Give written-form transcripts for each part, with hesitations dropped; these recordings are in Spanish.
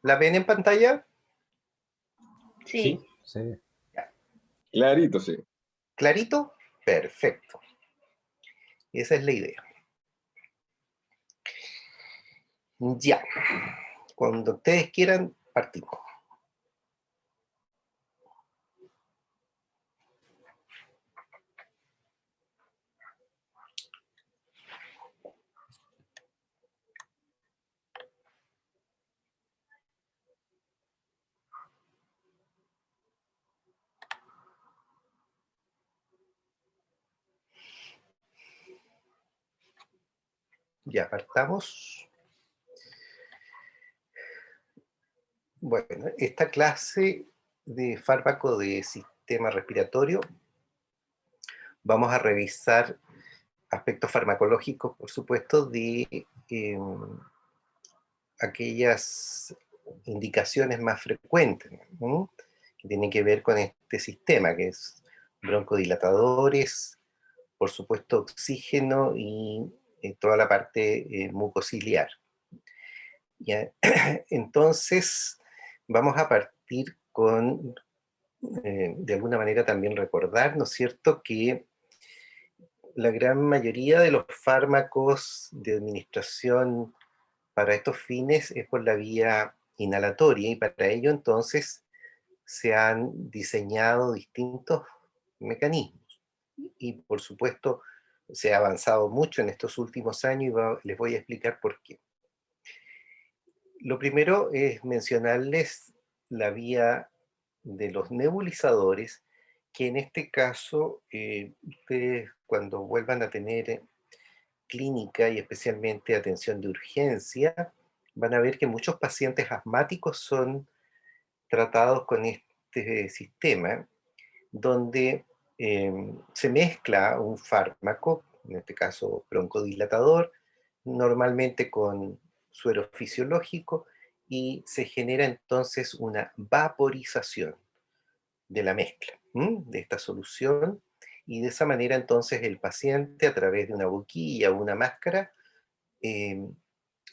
¿La ven en pantalla? Sí, Sí, sí. Ya. clarito, sí. ¿Clarito? Perfecto. Esa es la idea. Ya. Cuando ustedes quieran, partimos. Ya partamos. Bueno, esta clase de fármaco de sistema respiratorio, vamos a revisar aspectos farmacológicos, por supuesto, de aquellas indicaciones más frecuentes, ¿no? Que tienen que ver con este sistema, que es broncodilatadores, por supuesto oxígeno y toda la parte mucociliar. ¿Ya? Entonces, vamos a partir con, de alguna manera también recordar, ¿no es cierto?, que la gran mayoría de los fármacos de administración para estos fines es por la vía inhalatoria, y para ello entonces se han diseñado distintos mecanismos. Y por supuesto se ha avanzado mucho en estos últimos años y les voy a explicar por qué. Lo primero es mencionarles la vía de los nebulizadores, que en este caso ustedes cuando vuelvan a tener clínica y especialmente atención de urgencia, van a ver que muchos pacientes asmáticos son tratados con este sistema, donde se mezcla un fármaco, en este caso broncodilatador, normalmente con suero fisiológico, y se genera entonces una vaporización de la mezcla, de esta solución, y de esa manera entonces el paciente, a través de una boquilla o una máscara, eh,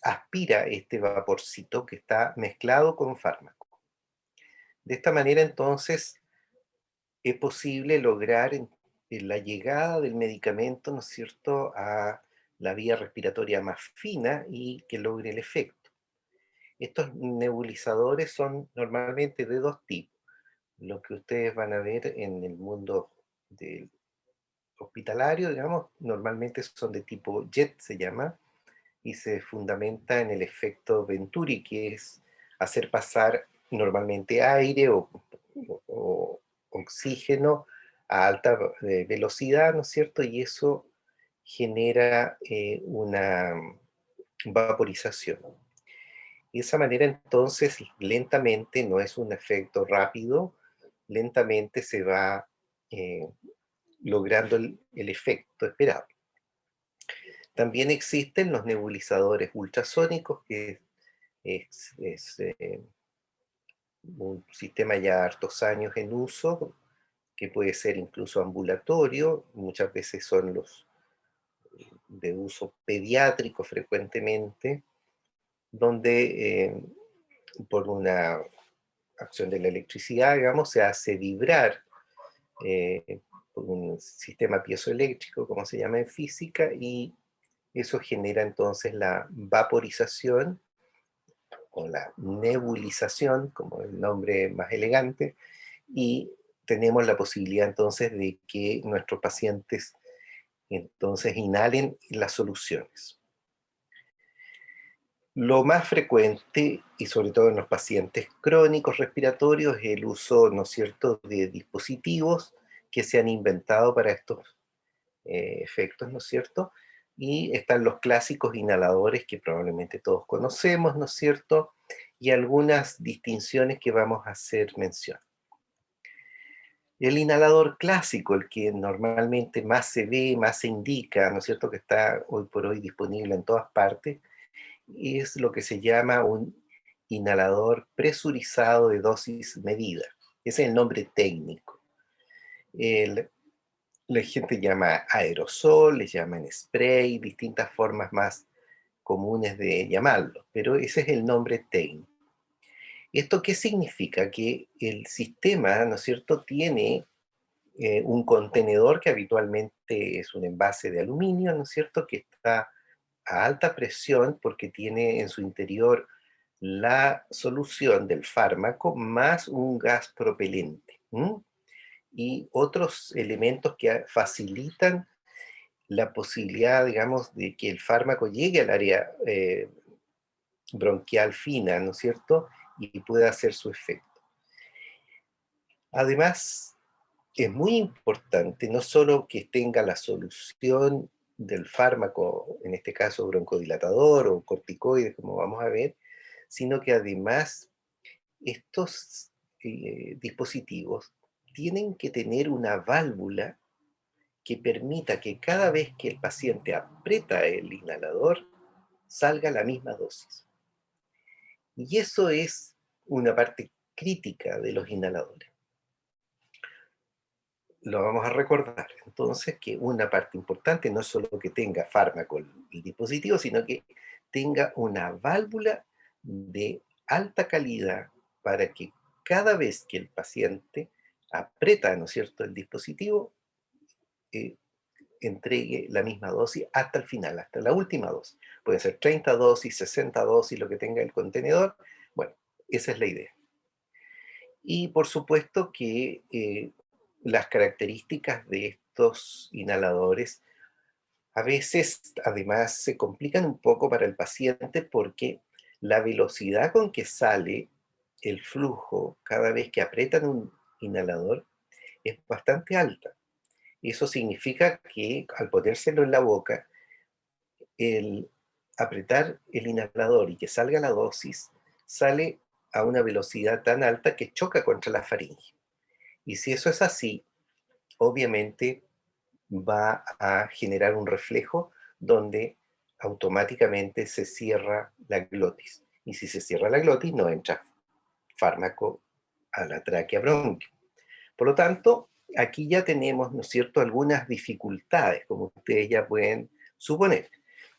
aspira este vaporcito que está mezclado con fármaco. De esta manera entonces es posible lograr la llegada del medicamento, ¿no es cierto?, a la vía respiratoria más fina y que logre el efecto. Estos nebulizadores son normalmente de dos tipos. Lo que ustedes van a ver en el mundo del hospitalario, digamos, normalmente son de tipo jet, se llama, y se fundamenta en el efecto Venturi, que es hacer pasar normalmente aire o oxígeno a alta velocidad, ¿no es cierto? Y eso genera una vaporización. Y de esa manera entonces lentamente, no es un efecto rápido, lentamente se va eh, logrando el efecto esperado. También existen los nebulizadores ultrasónicos, que es un sistema ya hartos años en uso, que puede ser incluso ambulatorio, muchas veces son los de uso pediátrico frecuentemente, donde por una acción de la electricidad, digamos, se hace vibrar por un sistema piezoeléctrico, como se llama en física, y eso genera entonces la vaporización o la nebulización, como el nombre más elegante, y tenemos la posibilidad entonces de que nuestros pacientes entonces inhalen las soluciones. Lo más frecuente, y sobre todo en los pacientes crónicos respiratorios, es el uso, ¿no es cierto?, de dispositivos que se han inventado para estos efectos, ¿no es cierto? Y están los clásicos inhaladores que probablemente todos conocemos, ¿no es cierto? Y algunas distinciones que vamos a hacer mención. El inhalador clásico, el que normalmente más se ve, más se indica, ¿no es cierto?, que está hoy por hoy disponible en todas partes, es lo que se llama un inhalador presurizado de dosis medida. Ese es el nombre técnico. La gente llama aerosol, le llaman spray, distintas formas más comunes de llamarlo, pero ese es el nombre técnico. ¿Esto qué significa? Que el sistema, ¿no es cierto?, tiene un contenedor que habitualmente es un envase de aluminio, ¿no es cierto?, que está a alta presión porque tiene en su interior la solución del fármaco más un gas propelente, ¿m? Y otros elementos que facilitan la posibilidad, digamos, de que el fármaco llegue al área bronquial fina, ¿no es cierto?, y pueda hacer su efecto. Además, es muy importante no solo que tenga la solución del fármaco, en este caso broncodilatador o corticoides, como vamos a ver, sino que además estos dispositivos tienen que tener una válvula que permita que cada vez que el paciente aprieta el inhalador, salga la misma dosis. Y eso es una parte crítica de los inhaladores. Lo vamos a recordar. Entonces, que una parte importante no es solo que tenga fármaco el dispositivo, sino que tenga una válvula de alta calidad para que cada vez que el paciente aprieta, ¿no es cierto?, el dispositivo, eh, entregue la misma dosis hasta el final, hasta la última dosis. Pueden ser 30 dosis, 60 dosis, lo que tenga el contenedor. Bueno, esa es la idea. Y por supuesto que las características de estos inhaladores a veces además se complican un poco para el paciente porque la velocidad con que sale el flujo cada vez que aprietan un inhalador es bastante alta. Eso significa que al ponérselo en la boca, el apretar el inhalador y que salga la dosis, sale a una velocidad tan alta que choca contra la faringe. Y si eso es así, obviamente va a generar un reflejo donde automáticamente se cierra la glotis. Y si se cierra la glotis, no entra fármaco a la tráquea bronquia. Por lo tanto, aquí ya tenemos, ¿no es cierto?, algunas dificultades, como ustedes ya pueden suponer.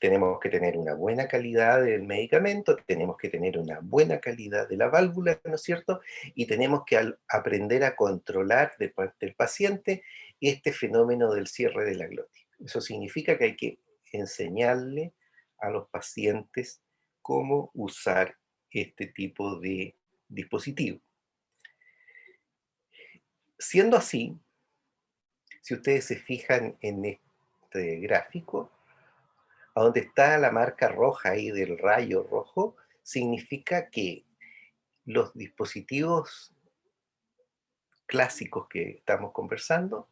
Tenemos que tener una buena calidad del medicamento, tenemos que tener una buena calidad de la válvula, ¿no es cierto? Y tenemos que aprender a controlar de parte del paciente este fenómeno del cierre de la glotis. Eso significa que hay que enseñarle a los pacientes cómo usar este tipo de dispositivo. Siendo así, si ustedes se fijan en este gráfico, a donde está la marca roja ahí del rayo rojo, significa que los dispositivos clásicos que estamos conversando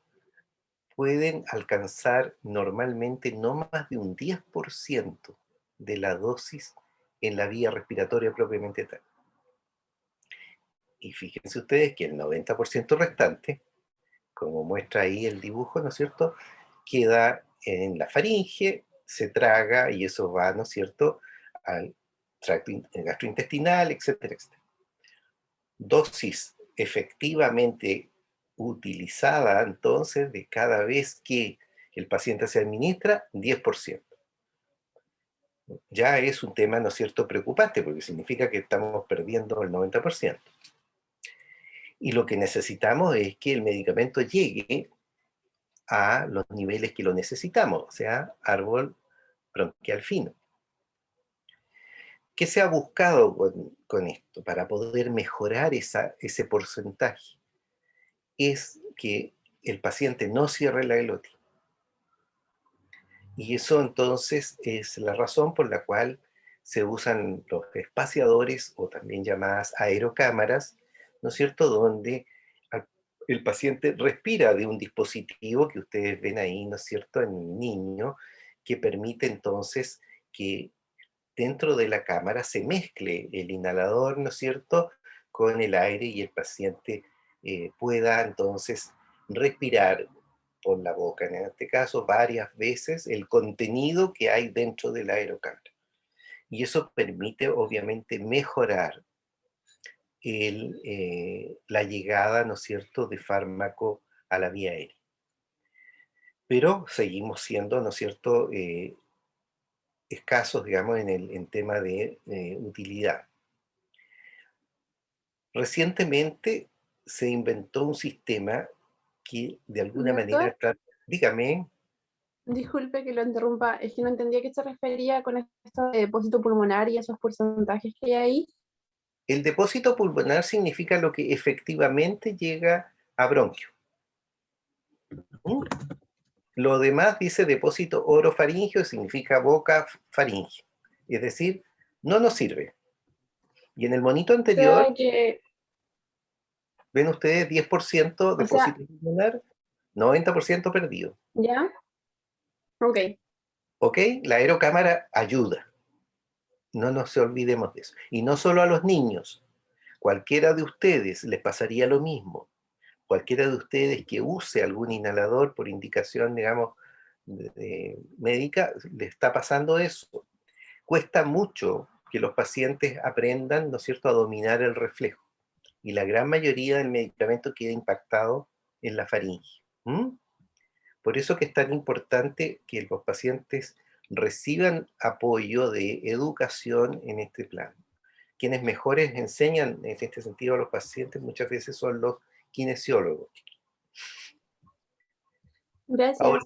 pueden alcanzar normalmente no más de un 10% de la dosis en la vía respiratoria propiamente tal. Y fíjense ustedes que el 90% restante, como muestra ahí el dibujo, ¿no es cierto?, queda en la faringe, se traga y eso va, ¿no es cierto?, al tracto gastrointestinal, etcétera, etcétera. Dosis efectivamente utilizada entonces de cada vez que el paciente se administra, 10%. Ya es un tema, ¿no es cierto?, preocupante, porque significa que estamos perdiendo el 90%. Y lo que necesitamos es que el medicamento llegue a los niveles que lo necesitamos, o sea, árbol bronquial fino. ¿Qué se ha buscado con esto para poder mejorar ese porcentaje? Es que el paciente no cierre la glotis. Y eso entonces es la razón por la cual se usan los espaciadores o también llamadas aerocámaras, ¿no es cierto?, donde el paciente respira de un dispositivo que ustedes ven ahí, ¿no es cierto?, en el niño, que permite entonces que dentro de la cámara se mezcle el inhalador, ¿no es cierto?, con el aire y el paciente pueda entonces respirar por la boca, en este caso varias veces, el contenido que hay dentro de la aerocámara. Y eso permite obviamente mejorar la llegada, ¿no es cierto?, de fármaco a la vía aérea. Pero seguimos siendo, ¿no es cierto?, escasos, digamos, en tema de utilidad. Recientemente se inventó un sistema que de alguna manera Doctor, trata... Dígame. disculpe que lo interrumpa, es que no entendía a qué se refería con esto de depósito pulmonar y esos porcentajes que hay ahí. El depósito pulmonar significa lo que efectivamente llega a bronquio. ¿Mm? Lo demás dice depósito orofaringeo, significa boca faringeo. Es decir, no nos sirve. Y en el monito O sea anterior, que, ven ustedes 10% o sea, depósito pulmonar, 90% perdido. ¿ya? Ok. ¿Ok? La aerocámara ayuda. No nos olvidemos de eso. Y no solo a los niños. Cualquiera de ustedes les pasaría lo mismo. Cualquiera de ustedes que use algún inhalador por indicación, digamos, médica, le está pasando eso. Cuesta mucho que los pacientes aprendan, ¿no es cierto?, a dominar el reflejo. Y la gran mayoría del medicamento queda impactado en la faringe. ¿Mm? Por eso que es tan importante que los pacientes reciban apoyo de educación en este plan. Quienes mejores enseñan en este sentido a los pacientes muchas veces son los kinesiólogos. Ahora,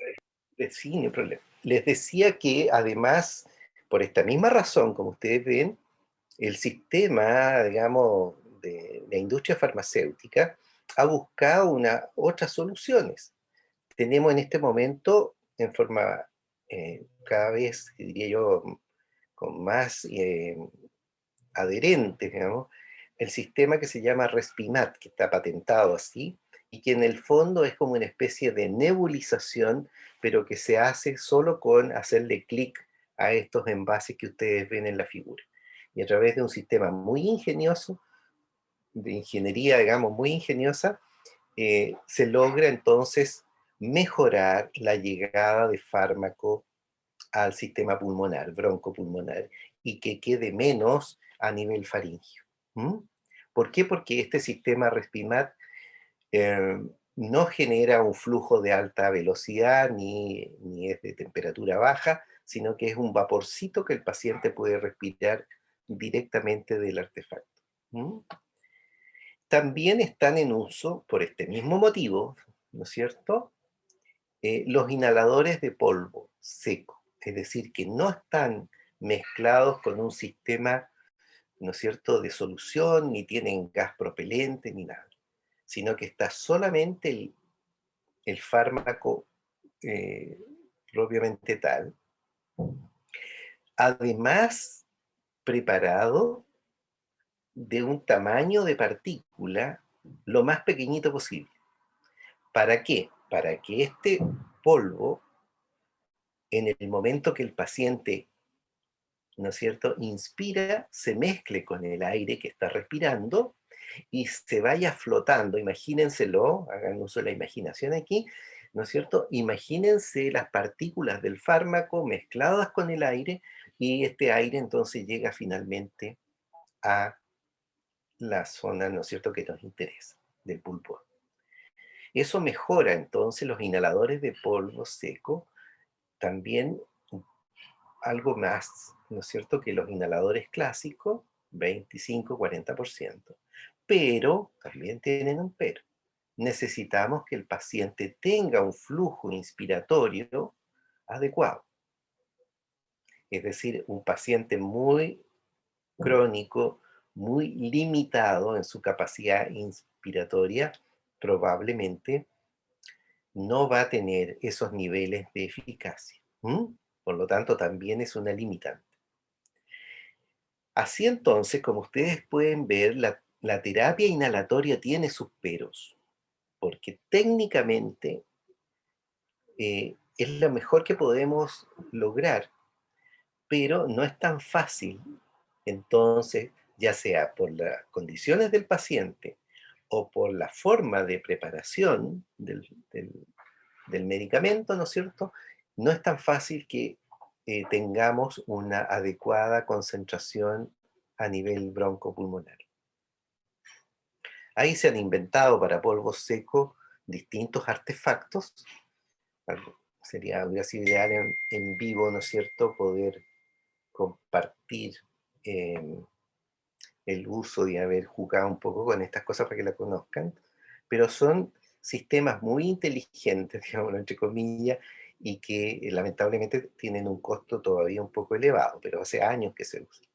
Gracias. sí, no hay problema. Les decía que además, por esta misma razón, como ustedes ven, el sistema, digamos, de la industria farmacéutica ha buscado otras soluciones. Tenemos en este momento, en forma cada vez, diría yo, con más adherente, digamos, el sistema que se llama Respimat, que está patentado así, y que en el fondo es como una especie de nebulización, pero que se hace solo con hacerle clic a estos envases que ustedes ven en la figura. Y a través de un sistema muy ingenioso, de ingeniería, digamos, muy ingeniosa, se logra entonces mejorar la llegada de fármaco al sistema pulmonar, broncopulmonar, y que quede menos a nivel faríngeo. ¿Mm? ¿Por qué? Porque este sistema Respimat eh, no genera un flujo de alta velocidad ni es de temperatura baja, sino que es un vaporcito que el paciente puede respirar directamente del artefacto. ¿Mm? También están en uso, por este mismo motivo, ¿no es cierto?, los inhaladores de polvo seco, es decir, que no están mezclados con un sistema, ¿no es cierto?, de solución, ni tienen gas propelente, ni nada, sino que está solamente el fármaco eh, propiamente tal, además preparado de un tamaño de partícula lo más pequeñito posible. ¿Para qué? Para que este polvo, en el momento que el paciente, ¿no es cierto?, inspira, se mezcle con el aire que está respirando y se vaya flotando. Imagínenselo, hagan uso de la imaginación aquí, ¿no es cierto? Imagínense las partículas del fármaco mezcladas con el aire y este aire entonces llega finalmente a la zona, ¿no es cierto?, que nos interesa, del pulmón. Eso mejora entonces los inhaladores de polvo seco, también algo más, ¿no es cierto?, que los inhaladores clásicos, 25-40%. Pero, también tienen un pero. Necesitamos que el paciente tenga un flujo inspiratorio adecuado. Es decir, un paciente muy crónico, muy limitado en su capacidad inspiratoria, probablemente no va a tener esos niveles de eficacia. ¿Mm? Por lo tanto, también es una limitante. Así entonces, como ustedes pueden ver, la terapia inhalatoria tiene sus peros, porque técnicamente es lo mejor que podemos lograr, pero no es tan fácil. Entonces, ya sea por las condiciones del paciente o por la forma de preparación del medicamento, ¿no es cierto?, no es tan fácil que tengamos una adecuada concentración a nivel broncopulmonar. Ahí se han inventado para polvo seco distintos artefactos. Hubiera sido ideal en vivo, ¿no es cierto?, poder compartir eh, el uso de haber jugado un poco con estas cosas para que la conozcan, pero son sistemas muy inteligentes, digamos, entre comillas, y que lamentablemente tienen un costo todavía un poco elevado, pero hace años que se usan.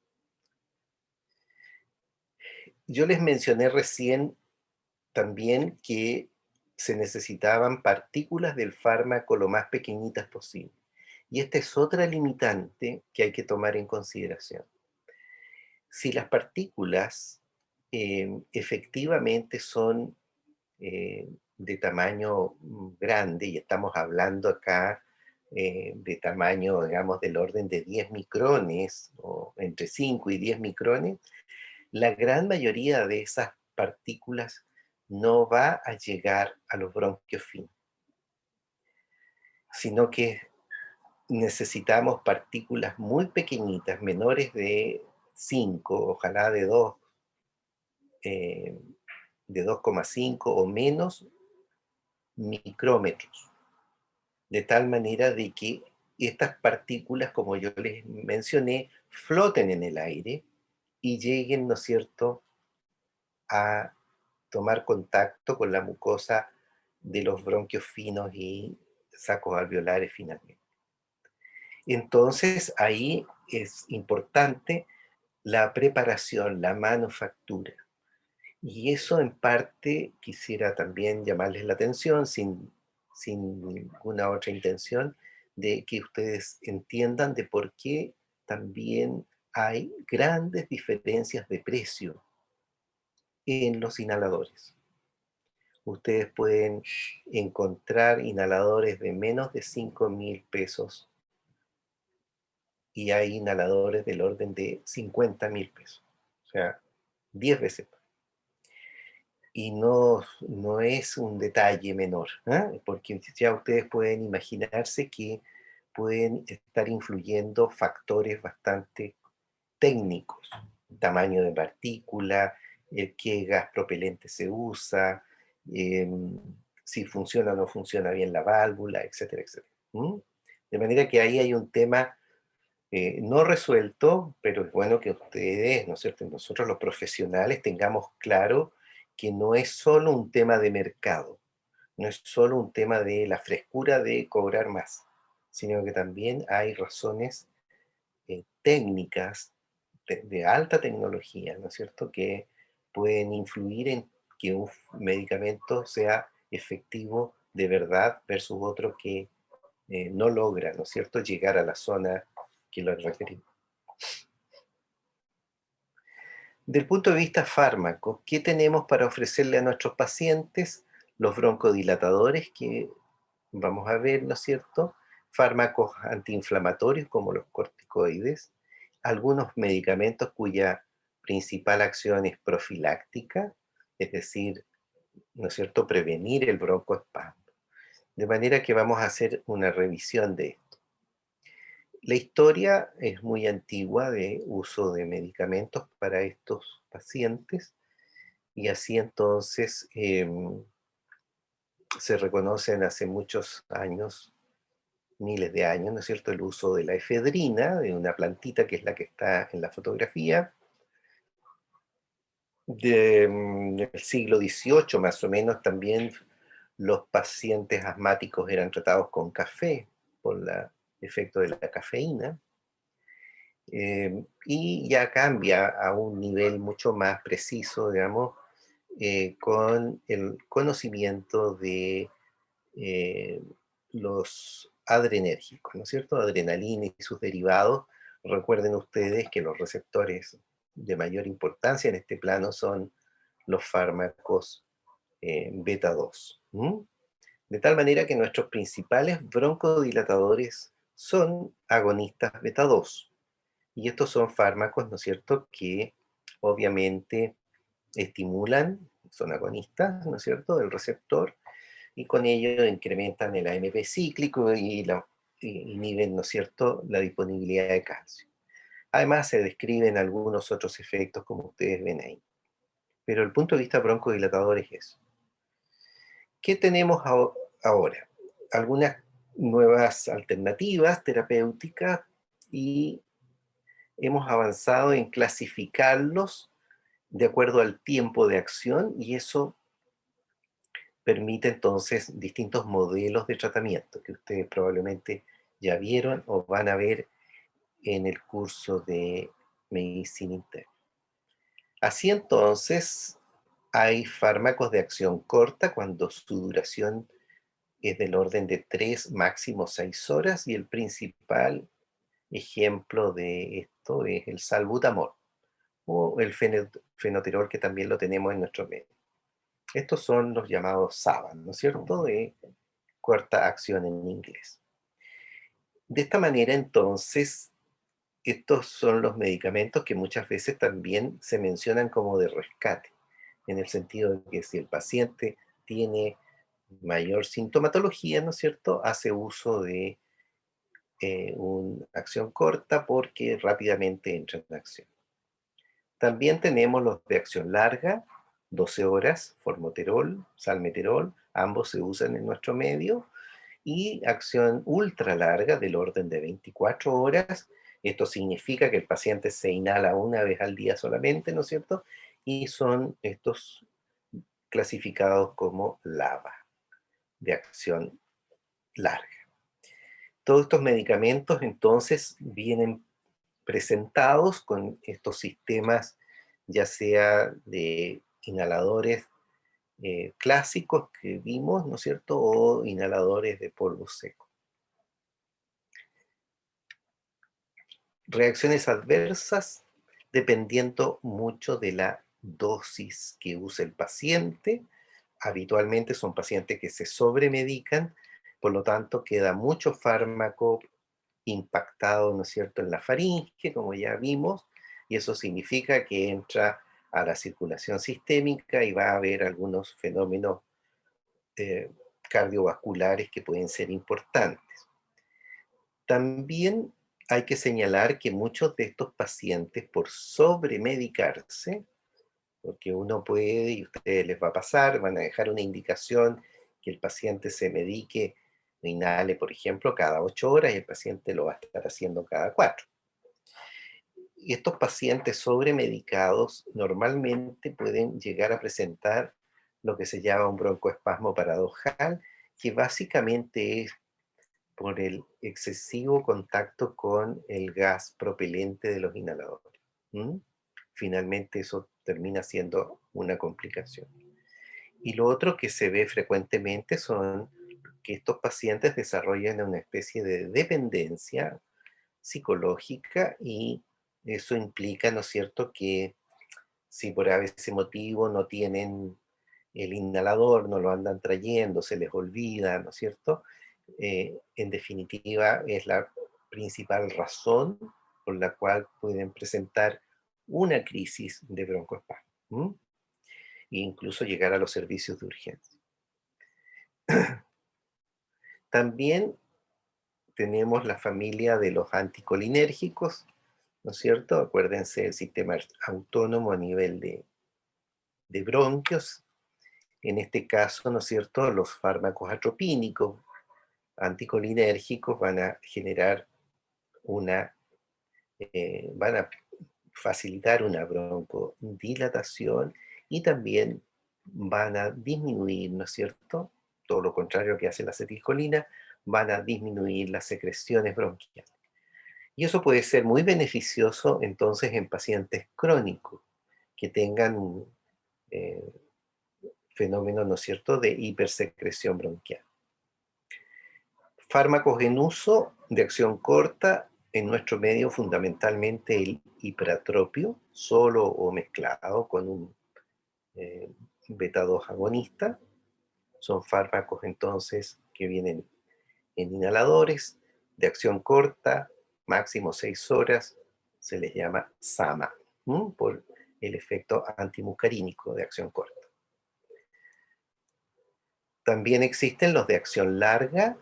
Yo les mencioné recién también que se necesitaban partículas del fármaco lo más pequeñitas posible. Y esta es otra limitante que hay que tomar en consideración. Si las partículas efectivamente son de tamaño grande, y estamos hablando acá de tamaño, digamos, del orden de 10 micrones, o entre 5 y 10 micrones, la gran mayoría de esas partículas no va a llegar a los bronquios finos, sino que necesitamos partículas muy pequeñitas, menores de 5, ojalá eh, de 2,5 o menos micrómetros, de tal manera de que estas partículas, como yo les mencioné, floten en el aire y lleguen, ¿no es cierto?, a tomar contacto con la mucosa de los bronquios finos y sacos alveolares finalmente. Entonces, ahí es importante la preparación, la manufactura. Y eso en parte quisiera también llamarles la atención, sin ninguna otra intención, de que ustedes entiendan de por qué también hay grandes diferencias de precio en los inhaladores. Ustedes pueden encontrar inhaladores de menos de 5.000 pesos y hay inhaladores del orden de 50.000 pesos. O sea, 10 veces más. Y no es un detalle menor, ¿ah? Porque ya ustedes pueden imaginarse que pueden estar influyendo factores bastante técnicos: tamaño de partícula, qué gas propelente se usa, si funciona o no funciona bien la válvula, etcétera, etcétera. De manera que ahí hay un tema no resuelto, pero es bueno que ustedes, ¿no es cierto?, nosotros los profesionales tengamos claro que no es solo un tema de mercado, no es solo un tema de la frescura de cobrar más, sino que también hay razones técnicas de alta tecnología, ¿no es cierto?, que pueden influir en que un medicamento sea efectivo de verdad versus otro que no logra, ¿no es cierto?, llegar a la zona que lo requerimos. Del punto de vista fármaco, ¿qué tenemos para ofrecerle a nuestros pacientes? Los broncodilatadores que vamos a ver, ¿no es cierto? Fármacos antiinflamatorios como los corticoides, algunos medicamentos cuya principal acción es profiláctica, es decir, ¿no es cierto?, prevenir el broncoespasmo. De manera que vamos a hacer una revisión de esto. La historia es muy antigua de uso de medicamentos para estos pacientes, y así entonces se reconocen hace muchos años, miles de años, ¿no es cierto?, el uso de la efedrina, de una plantita que es la que está en la fotografía, del siglo XVIII más o menos. También los pacientes asmáticos eran tratados con café por el efecto de la cafeína. Y ya cambia a un nivel mucho más preciso, digamos, con el conocimiento de eh, los adrenérgicos, ¿no es cierto? Adrenalina y sus derivados. Recuerden ustedes que los receptores de mayor importancia en este plano son los fármacos beta 2. De tal manera que nuestros principales broncodilatadores son agonistas beta 2. Y estos son fármacos, ¿no es cierto?, que obviamente estimulan, son agonistas, ¿no es cierto?, del receptor, y con ello incrementan el AMP cíclico y inhiben, ¿no es cierto?, la disponibilidad de calcio. Además se describen algunos otros efectos como ustedes ven ahí. Pero el punto de vista broncodilatador es eso. ¿Qué tenemos ahora? Algunas nuevas alternativas terapéuticas, y hemos avanzado en clasificarlos de acuerdo al tiempo de acción, y eso permite entonces distintos modelos de tratamiento que ustedes probablemente ya vieron o van a ver en el curso de medicina interna. Así entonces, hay fármacos de acción corta cuando su duración es del orden de 3, máximo 6 horas, y el principal ejemplo de esto es el salbutamol o el fenoterol, que también lo tenemos en nuestro medio. Estos son los llamados SABA, ¿no es cierto?, de corta acción en inglés. De esta manera, entonces, estos son los medicamentos que muchas veces también se mencionan como de rescate, en el sentido de que si el paciente tiene mayor sintomatología, ¿no es cierto?, hace uso de una acción corta porque rápidamente entra en acción. También tenemos los de acción larga, 12 horas, formoterol, salmeterol, ambos se usan en nuestro medio, y acción ultra larga del orden de 24 horas. Esto significa que el paciente se inhala una vez al día solamente, ¿no es cierto? Y son estos clasificados como LABA, de acción larga. Todos estos medicamentos entonces vienen presentados con estos sistemas, ya sea de inhaladores clásicos que vimos, ¿no es cierto?, o inhaladores de polvo seco. Reacciones adversas dependiendo mucho de la dosis que use el paciente. Habitualmente son pacientes que se sobremedican, por lo tanto queda mucho fármaco impactado, ¿no es cierto?, en la faringe, como ya vimos, y eso significa que entra a la circulación sistémica y va a haber algunos fenómenos eh, cardiovasculares que pueden ser importantes. También hay que señalar que muchos de estos pacientes, por sobremedicarse, porque uno puede, y a ustedes les va a pasar, van a dejar una indicación que el paciente se medique, inhale, por ejemplo, cada 8 horas, y el paciente lo va a estar haciendo cada 4. Y estos pacientes sobremedicados normalmente pueden llegar a presentar lo que se llama un broncoespasmo paradojal, que básicamente es por el excesivo contacto con el gas propelente de los inhaladores. ¿Mm? Finalmente eso termina siendo una complicación. Y lo otro que se ve frecuentemente son que estos pacientes desarrollan una especie de dependencia psicológica, y eso implica, ¿no es cierto?, que si por ese motivo no tienen el inhalador, no lo andan trayendo, se les olvida, ¿no es cierto? En definitiva, es la principal razón por la cual pueden presentar una crisis de broncoespasmo, ¿m? E incluso llegar a los servicios de urgencia. También tenemos la familia de los anticolinérgicos, ¿no es cierto? Acuérdense del sistema autónomo a nivel de bronquios. En este caso, ¿no es cierto?, los fármacos atropínicos anticolinérgicos van a generar van a facilitar una broncodilatación, y también van a disminuir, ¿no es cierto?, todo lo contrario que hace la acetilcolina, van a disminuir las secreciones bronquiales. Y eso puede ser muy beneficioso entonces en pacientes crónicos que tengan un fenómeno, ¿no es cierto?, de hipersecreción bronquial. Fármacos en uso de acción corta en nuestro medio, fundamentalmente el hiperatropio, solo o mezclado con un beta 2 agonista. Son fármacos entonces que vienen en inhaladores de acción corta, máximo 6 horas, se les llama SAMA, por el efecto antimuscarínico de acción corta. También existen los de acción larga.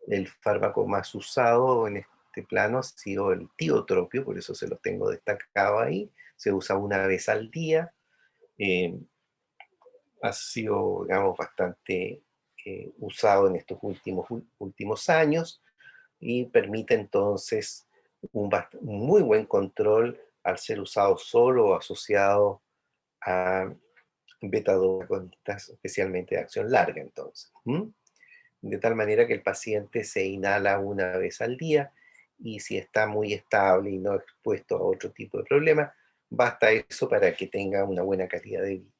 El fármaco más usado en este plano ha sido el tiotropio, por eso se lo tengo destacado ahí. Se usa una vez al día. Ha sido, digamos, bastante usado en estos últimos años, y permite entonces un muy buen control al ser usado solo o asociado a beta-2 agonistas, especialmente de acción larga entonces. De tal manera que el paciente se inhala una vez al día y si está muy estable y no expuesto a otro tipo de problema, basta eso para que tenga una buena calidad de vida.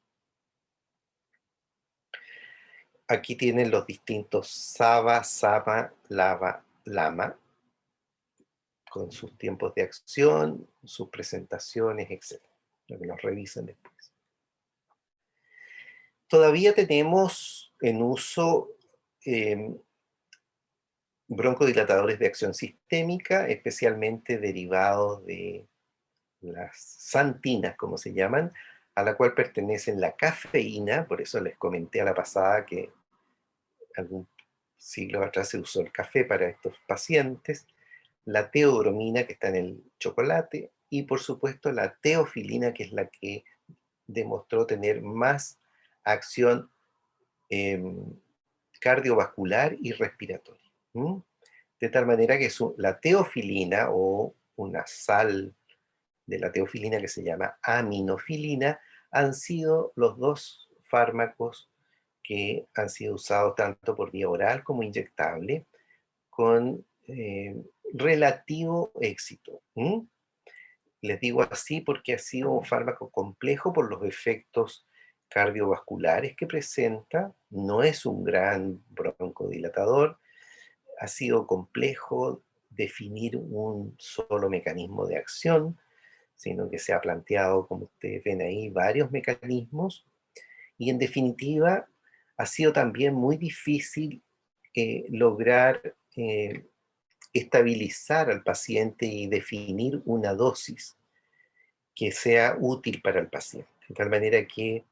Aquí tienen los distintos SABA, SAMA, LAVA, LAMA, con sus tiempos de acción, sus presentaciones, etc. Para que los revisen después. Todavía tenemos en uso broncodilatadores de acción sistémica, especialmente derivados de las xantinas, como se llaman, a la cual pertenecen la cafeína, por eso les comenté a la pasada que algún siglo atrás se usó el café para estos pacientes, la teobromina que está en el chocolate y por supuesto la teofilina que es la que demostró tener más acción cardiovascular y respiratoria. De tal manera que la teofilina o una sal de la teofilina que se llama aminofilina han sido los dos fármacos que han sido usados tanto por vía oral como inyectable con relativo éxito. Les digo así porque ha sido un fármaco complejo por los efectos cardiovasculares que presenta, no es un gran broncodilatador, ha sido complejo definir un solo mecanismo de acción, sino que se ha planteado, como ustedes ven ahí, varios mecanismos, y en definitiva ha sido también muy difícil lograr estabilizar al paciente y definir una dosis que sea útil para el paciente. De tal manera que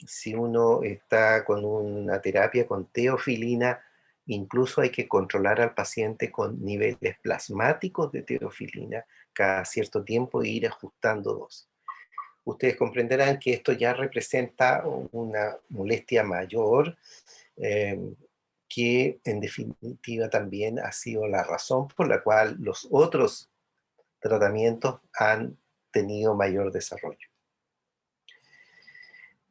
si uno está con una terapia con teofilina, incluso hay que controlar al paciente con niveles plasmáticos de teofilina cada cierto tiempo e ir ajustando dosis. Ustedes comprenderán que esto ya representa una molestia mayor, que en definitiva también ha sido la razón por la cual los otros tratamientos han tenido mayor desarrollo.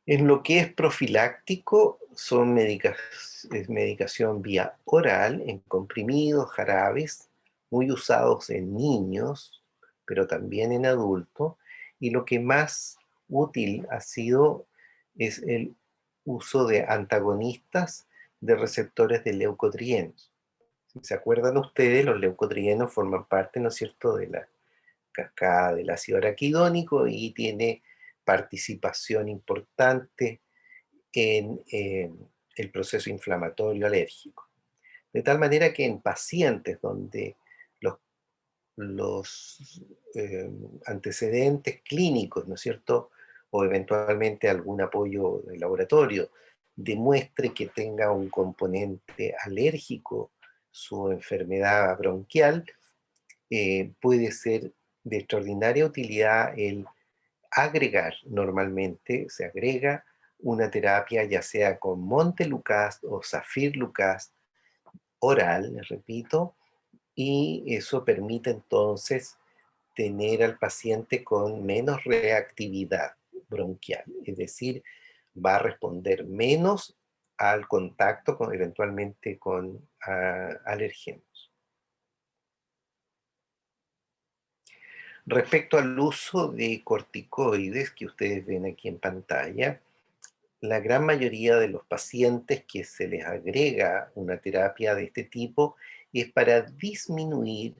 En lo que es profiláctico, son medicación vía oral, en comprimidos, jarabes, muy usados en niños, pero también en adultos, y lo que más útil ha sido es el uso de antagonistas de receptores de leucotrienos. Si se acuerdan ustedes, los leucotrienos forman parte, ¿no es cierto?, de la cascada del ácido araquidónico y tiene participación importante en el proceso inflamatorio alérgico. De tal manera que en pacientes donde los antecedentes clínicos, ¿no es cierto?, o eventualmente algún apoyo de laboratorio, demuestre que tenga un componente alérgico su enfermedad bronquial, puede ser de extraordinaria utilidad el agregar, normalmente se agrega una terapia ya sea con Montelukast o Safirlukast oral, les repito, y eso permite entonces tener al paciente con menos reactividad bronquial, es decir, va a responder menos al contacto eventualmente con alergenos. Respecto al uso de corticoides que ustedes ven aquí en pantalla, la gran mayoría de los pacientes que se les agrega una terapia de este tipo es para disminuir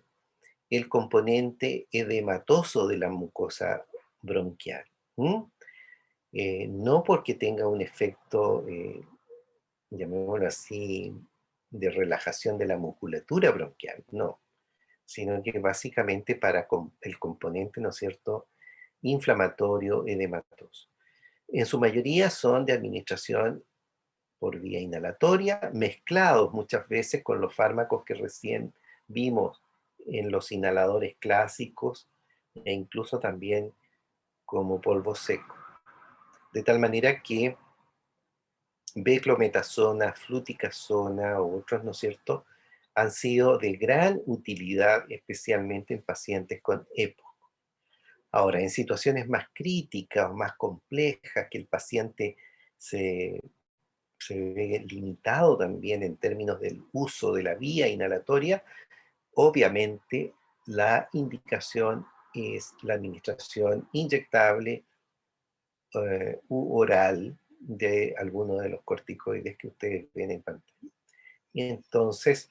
el componente edematoso de la mucosa bronquial. No porque tenga un efecto, llamémoslo así, de relajación de la musculatura bronquial, no, sino que básicamente para el componente, ¿no es cierto?, inflamatorio edematoso. En su mayoría son de administración por vía inhalatoria, mezclados muchas veces con los fármacos que recién vimos en los inhaladores clásicos e incluso también como polvo seco. De tal manera que beclometasona, fluticasona u otros, ¿no es cierto?, han sido de gran utilidad, especialmente en pacientes con EPOC. Ahora, en situaciones más críticas o más complejas, que el paciente se, se ve limitado también en términos del uso de la vía inhalatoria, obviamente la indicación es la administración inyectable u oral de alguno de los corticoides que ustedes ven en pantalla. Y entonces,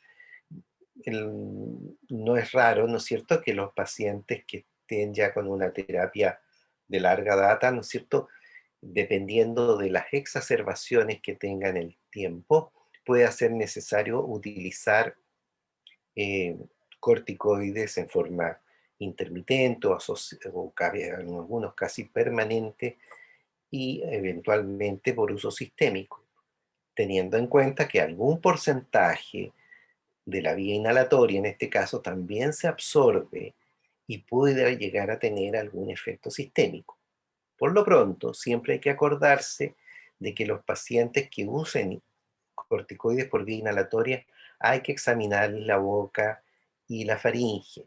no es raro, ¿no es cierto?, que los pacientes que estén ya con una terapia de larga data, ¿no es cierto?, dependiendo de las exacerbaciones que tengan el tiempo, pueda ser necesario utilizar eh, corticoides en forma intermitente o en algunos casi permanente y eventualmente por uso sistémico, teniendo en cuenta que algún porcentaje de la vía inhalatoria, en este caso, también se absorbe y puede llegar a tener algún efecto sistémico. Por lo pronto, siempre hay que acordarse de que los pacientes que usen corticoides por vía inhalatoria hay que examinar la boca y la faringe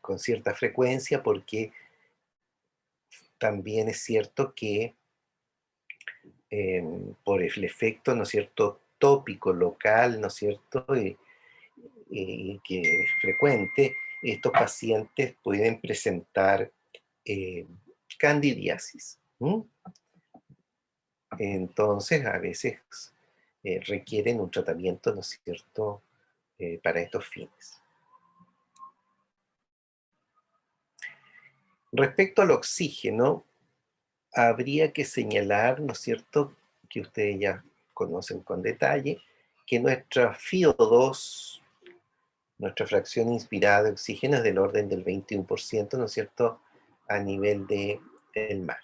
con cierta frecuencia, porque también es cierto que por el efecto, ¿no es cierto?, tópico local, ¿no es cierto?, y que es frecuente, estos pacientes pueden presentar eh, candidiasis. Entonces, a veces requieren un tratamiento, ¿no es cierto?, para estos fines. Respecto al oxígeno, habría que señalar, ¿no es cierto?, que ustedes ya conocen con detalle, que nuestra FiO2, nuestra fracción inspirada de oxígeno es del orden del 21%, ¿no es cierto?, a nivel del mar.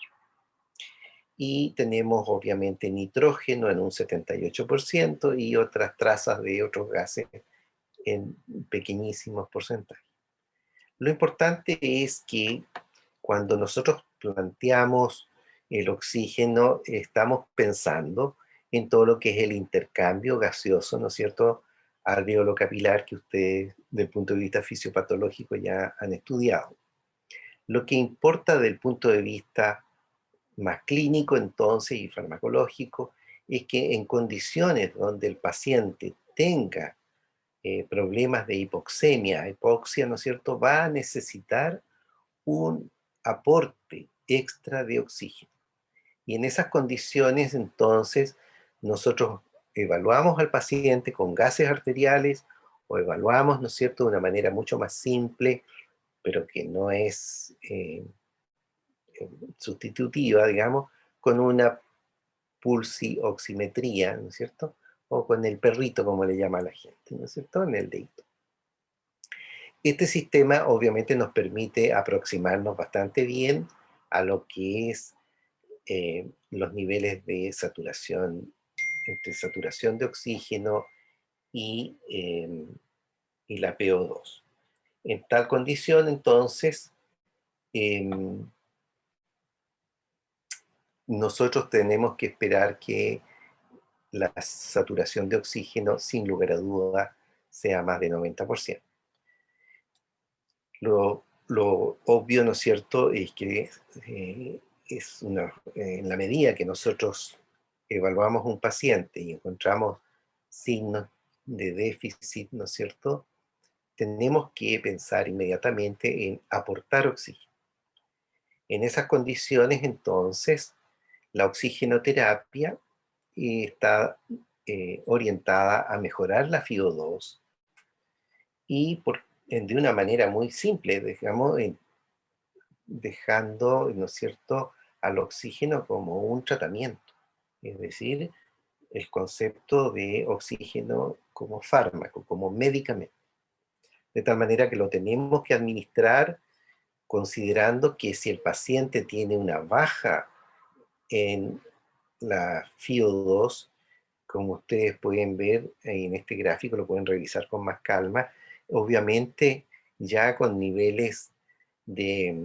Y tenemos obviamente nitrógeno en un 78% y otras trazas de otros gases en pequeñísimos porcentajes. Lo importante es que cuando nosotros planteamos el oxígeno, estamos pensando en todo lo que es el intercambio gaseoso, ¿no es cierto?, alveolo capilar, que ustedes, desde el punto de vista fisiopatológico, ya han estudiado. Lo que importa desde el punto de vista más clínico, entonces, y farmacológico, es que en condiciones donde el paciente tenga problemas de hipoxia, ¿no es cierto?, va a necesitar un aporte extra de oxígeno. Y en esas condiciones, entonces, nosotros evaluamos al paciente con gases arteriales o evaluamos, ¿no es cierto?, de una manera mucho más simple, pero que no es sustitutiva, digamos, con una pulsioximetría, ¿no es cierto?, o con el perrito, como le llama la gente, ¿no es cierto?, en el dedito. Este sistema obviamente nos permite aproximarnos bastante bien a lo que es los niveles de saturación, entre saturación de oxígeno y la PO2. En tal condición, entonces, nosotros tenemos que esperar que la saturación de oxígeno, sin lugar a duda, sea más de 90%. Lo obvio, ¿no es cierto?, es que en la medida que nosotros evaluamos un paciente y encontramos signos de déficit, ¿no es cierto?, tenemos que pensar inmediatamente en aportar oxígeno. En esas condiciones, entonces, la oxigenoterapia está orientada a mejorar la FiO2 y de una manera muy simple, digamos, dejando, ¿no es cierto?, al oxígeno como un tratamiento, es decir, el concepto de oxígeno como fármaco, como medicamento. De tal manera que lo tenemos que administrar considerando que si el paciente tiene una baja en la FiO2, como ustedes pueden ver en este gráfico, lo pueden revisar con más calma, obviamente ya con niveles de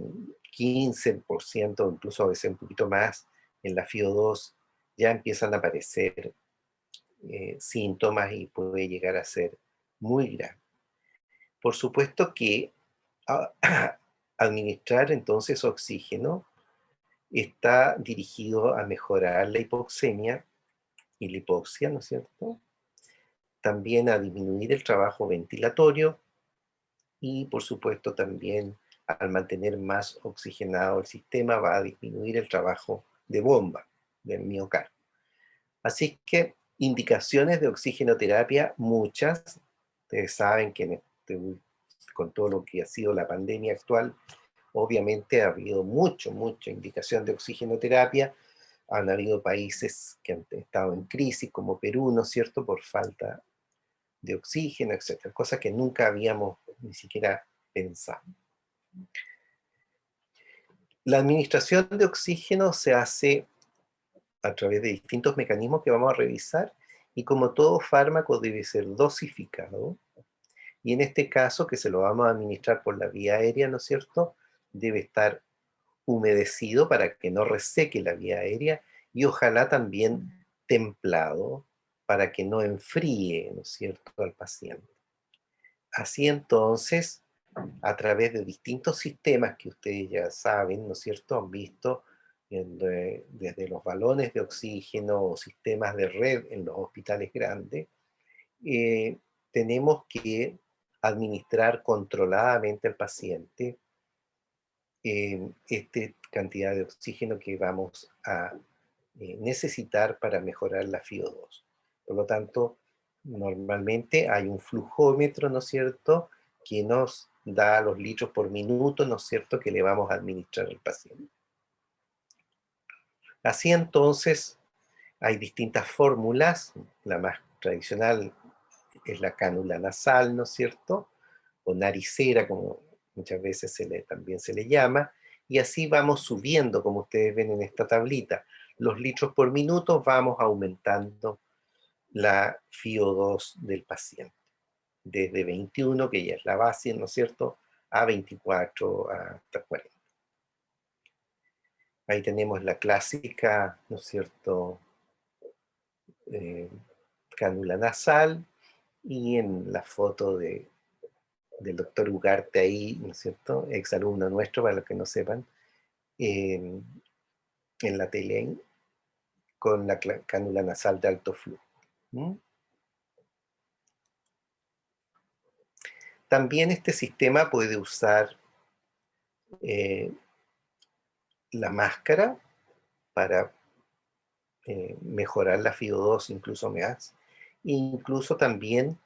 15%, incluso a veces un poquito más, en la FiO2, ya empiezan a aparecer síntomas y puede llegar a ser muy grave. Por supuesto que Administrar entonces oxígeno está dirigido a mejorar la hipoxemia y la hipoxia, ¿no es cierto? También a disminuir el trabajo ventilatorio y, por supuesto, también al mantener más oxigenado el sistema va a disminuir el trabajo de bomba del miocardio. Así que indicaciones de oxigenoterapia, muchas. Ustedes saben que con todo lo que ha sido la pandemia actual, obviamente ha habido mucha indicación de oxigenoterapia. Han habido países que han estado en crisis, como Perú, ¿no es cierto?, por falta de oxígeno, etcétera, cosas que nunca habíamos ni siquiera pensado. La administración de oxígeno se hace a través de distintos mecanismos que vamos a revisar, y como todo fármaco debe ser dosificado, y en este caso, que se lo vamos a administrar por la vía aérea, ¿no es cierto?, debe estar humedecido para que no reseque la vía aérea, y ojalá también templado para que no enfríe, ¿no es cierto?, al paciente. Así entonces, a través de distintos sistemas que ustedes ya saben, ¿no es cierto?, han visto desde los balones de oxígeno o sistemas de red en los hospitales grandes, tenemos que administrar controladamente al paciente esta cantidad de oxígeno que vamos a necesitar para mejorar la FiO2. Por lo tanto, normalmente hay un flujómetro, ¿no es cierto?, que nos da los litros por minuto, ¿no es cierto?, que le vamos a administrar al paciente. Así entonces, hay distintas fórmulas. La más tradicional es la cánula nasal, ¿no es cierto?, o naricera, como muchas veces también se le llama, y así vamos subiendo, como ustedes ven en esta tablita, los litros por minuto, vamos aumentando la FiO2 del paciente, desde 21, que ya es la base, ¿no es cierto?, a 24, hasta 40. Ahí tenemos la clásica, ¿no es cierto?, cánula nasal, y en la foto del doctor Ugarte ahí, ¿no es cierto?, exalumno nuestro, para los que no sepan, en la tele, con la cánula nasal de alto flujo. También este sistema puede usar la máscara para mejorar la FiO2 incluso más, incluso también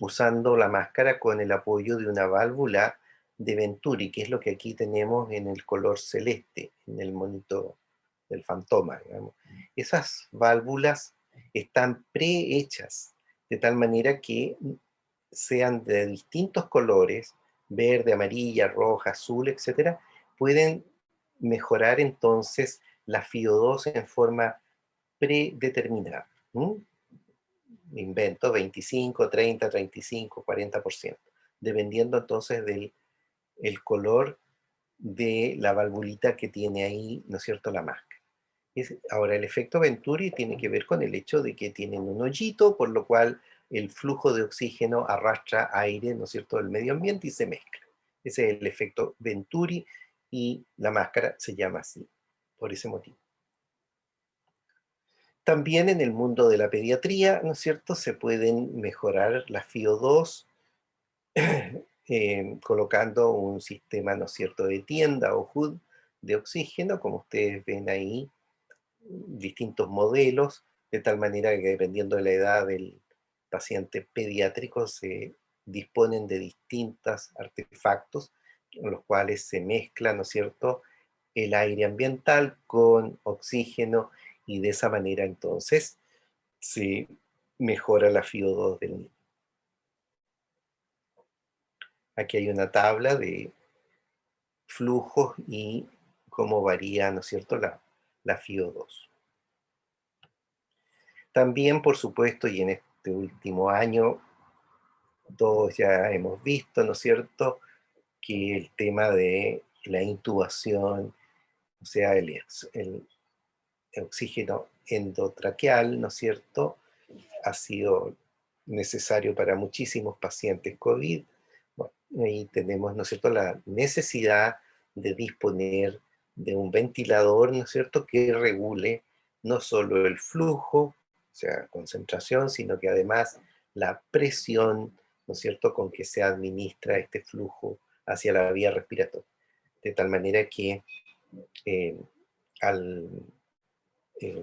usando la máscara con el apoyo de una válvula de Venturi, que es lo que aquí tenemos en el color celeste, en el monito del Fantoma, digamos. Esas válvulas están prehechas, de tal manera que sean de distintos colores, verde, amarilla, roja, azul, etcétera, pueden mejorar entonces la FiO2 en forma predeterminada. Invento 25, 30, 35, 40%, dependiendo entonces del el color de la valvulita que tiene ahí, ¿no es cierto?, la máscara. Ahora, el efecto Venturi tiene que ver con el hecho de que tienen un hoyito, por lo cual el flujo de oxígeno arrastra aire, ¿no es cierto?, del medio ambiente y se mezcla. Ese es el efecto Venturi, y la máscara se llama así, por ese motivo. También en el mundo de la pediatría, ¿no es cierto?, se pueden mejorar la FiO2 colocando un sistema, ¿no es cierto?, de tienda o HUD de oxígeno, como ustedes ven ahí, distintos modelos, de tal manera que dependiendo de la edad del paciente pediátrico se disponen de distintos artefactos en los cuales se mezcla, ¿no es cierto?, el aire ambiental con oxígeno, y de esa manera entonces se mejora la FiO2 del niño. Aquí hay una tabla de flujos y cómo varía, ¿no es cierto?, la FiO2. También, por supuesto, y en este último año, todos ya hemos visto, ¿no es cierto?, que el tema de la intubación, o sea, el oxígeno endotraqueal, ¿no es cierto?, ha sido necesario para muchísimos pacientes COVID, Bueno, ahí tenemos, ¿no es cierto?, la necesidad de disponer de un ventilador, ¿no es cierto?, que regule no solo el flujo, o sea, concentración, sino que además la presión, ¿no es cierto?, con que se administra este flujo hacia la vía respiratoria. De tal manera que eh, al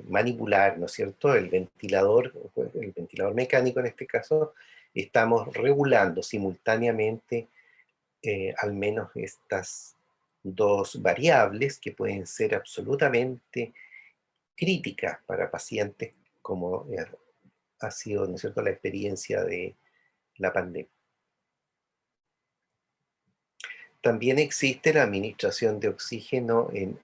manipular, ¿no es cierto?, el ventilador mecánico en este caso, estamos regulando simultáneamente al menos estas dos variables que pueden ser absolutamente críticas para pacientes como ha sido, ¿no es cierto?, la experiencia de la pandemia. También existe la administración de oxígeno en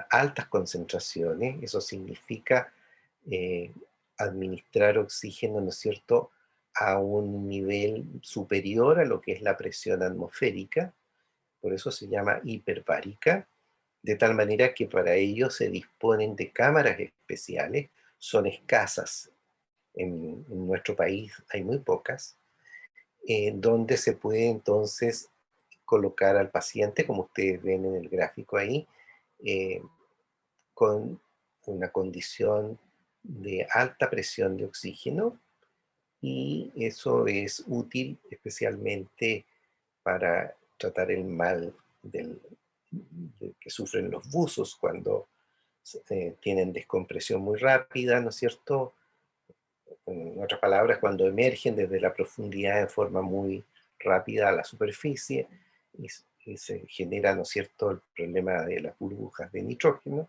altas concentraciones. Eso significa eh, administrar oxígeno, ¿no es cierto?, a un nivel superior a lo que es la presión atmosférica, por eso se llama hiperbárica, de tal manera que para ello se disponen de cámaras especiales, son escasas, en nuestro país hay muy pocas, donde se puede entonces colocar al paciente, como ustedes ven en el gráfico ahí, eh, con una condición de alta presión de oxígeno, y eso es útil especialmente para tratar el mal que sufren los buzos cuando tienen descompresión muy rápida, ¿no es cierto? En otras palabras, cuando emergen desde la profundidad en forma muy rápida a la superficie y se genera, ¿no es cierto?, el problema de las burbujas de nitrógeno.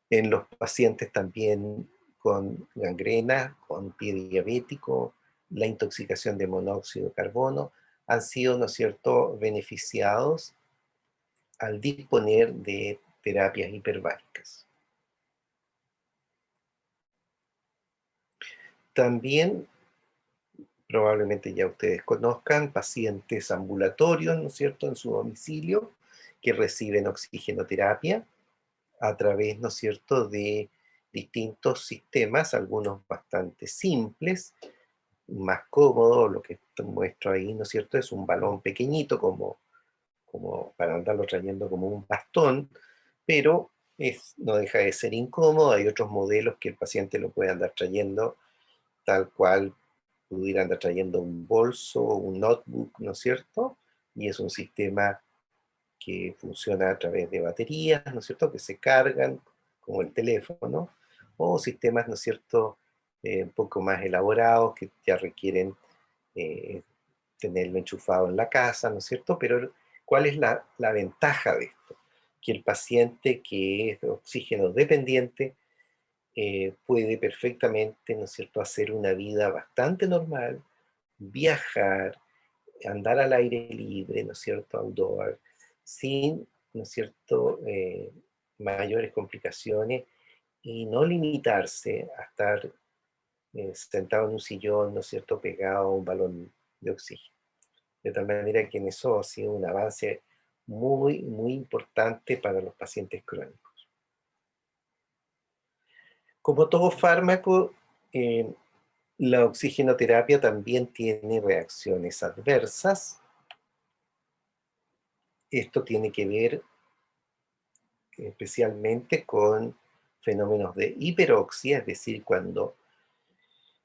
En los pacientes también con gangrena, con pie diabético, la intoxicación de monóxido de carbono, han sido, ¿no es cierto?, beneficiados al disponer de terapias hiperbáricas. También, probablemente ya ustedes conozcan, pacientes ambulatorios, ¿no es cierto?, en su domicilio, que reciben oxigenoterapia a través, ¿no es cierto?, de distintos sistemas, algunos bastante simples, más cómodo. Lo que muestro ahí, ¿no es cierto?, es un balón pequeñito, como para andarlo trayendo como un bastón, pero no deja de ser incómodo. Hay otros modelos que el paciente lo puede andar trayendo tal cual pudiera andar trayendo un bolso o un notebook, ¿no es cierto? Y es un sistema que funciona a través de baterías, ¿no es cierto?, que se cargan, como el teléfono, o sistemas, ¿no es cierto?, un poco más elaborados que ya requieren eh, tenerlo enchufado en la casa, ¿no es cierto? Pero ¿cuál es la ventaja de esto? Que el paciente que es de oxígeno dependiente puede perfectamente, ¿no es cierto?, hacer una vida bastante normal, viajar, andar al aire libre, ¿no es cierto?, outdoor, sin, ¿no es cierto?, mayores complicaciones, y no limitarse a estar sentado en un sillón, ¿no es cierto?, pegado a un balón de oxígeno. De tal manera que en eso ha sido un avance muy, muy importante para los pacientes crónicos. Como todo fármaco, eh, la oxigenoterapia también tiene reacciones adversas. Esto tiene que ver especialmente con fenómenos de hiperoxia, es decir, cuando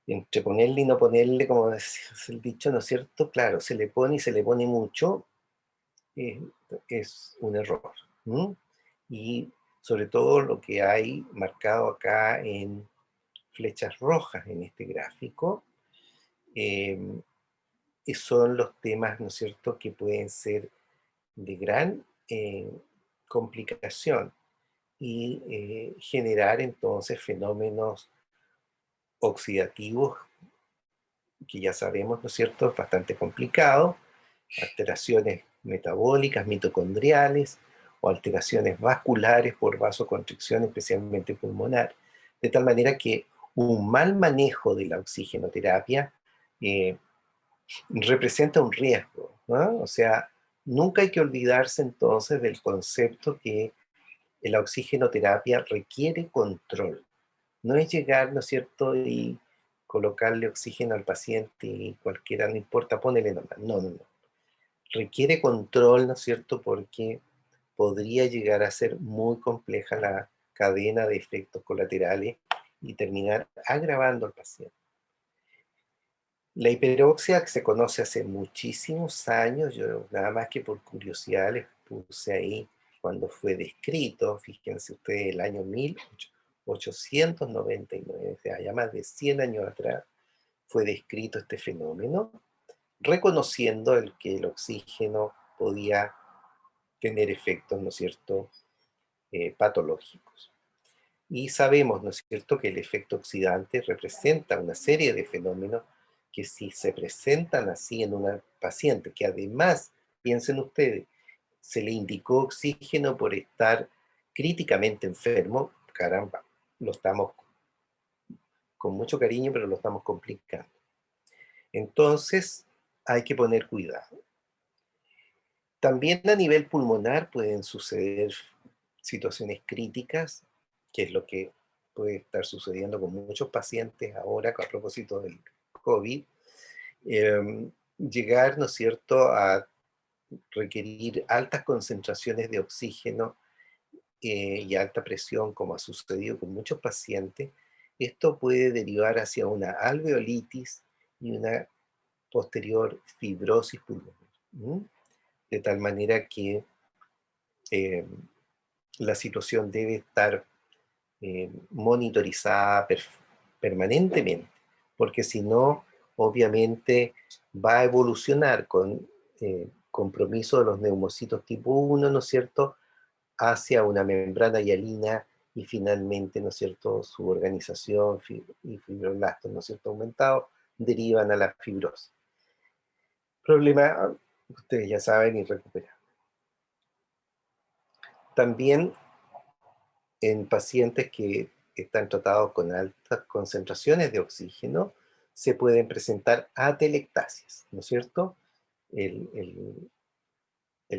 entre ponerle y no ponerle, como es el dicho, ¿no es cierto? Claro, se le pone y se le pone mucho, eh, es un error. ¿Mm? Y sobre todo lo que hay marcado acá en flechas rojas en este gráfico, eh, son los temas, ¿no es cierto?, que pueden ser de gran complicación y generar entonces fenómenos oxidativos que ya sabemos, ¿no es cierto?, bastante complicados, alteraciones metabólicas, mitocondriales o alteraciones vasculares por vasoconstricción, especialmente pulmonar, de tal manera que un mal manejo de la oxigenoterapia eh, representa un riesgo, ¿no? O sea, nunca hay que olvidarse entonces del concepto que la oxigenoterapia requiere control. No es llegar, ¿no es cierto?, y colocarle oxígeno al paciente y cualquiera, no importa, ponele nomás. No, no, no. Requiere control, ¿no es cierto? Porque podría llegar a ser muy compleja la cadena de efectos colaterales y terminar agravando al paciente. La hiperoxia, que se conoce hace muchísimos años, yo nada más que por curiosidad les puse ahí cuando fue descrito, fíjense ustedes, el año 1899, o sea, ya más de 100 años atrás, fue descrito este fenómeno, reconociendo que el oxígeno podía tener efectos, ¿no es cierto?, patológicos. Y sabemos, ¿no es cierto?, que el efecto oxidante representa una serie de fenómenos que si se presentan así en una paciente, que además, piensen ustedes, se le indicó oxígeno por estar críticamente enfermo, caramba, lo estamos con mucho cariño, pero lo estamos complicando. Entonces, hay que poner cuidado. También a nivel pulmonar pueden suceder situaciones críticas, que es lo que puede estar sucediendo con muchos pacientes ahora a propósito del COVID, llegar, ¿no es cierto?, a requerir altas concentraciones de oxígeno y alta presión, como ha sucedido con muchos pacientes. Esto puede derivar hacia una alveolitis y una posterior fibrosis pulmonar. De tal manera que la situación debe estar monitorizada permanentemente, porque si no, obviamente va a evolucionar con compromiso de los neumocitos tipo 1, ¿no es cierto?, hacia una membrana hialina y finalmente, ¿no es cierto?, su organización y fibroblastos, ¿no es cierto?, aumentados, derivan a la fibrosis. Problema, ustedes ya saben, irrecuperable. También en pacientes que están tratados con altas concentraciones de oxígeno, se pueden presentar atelectasias, ¿no es cierto? El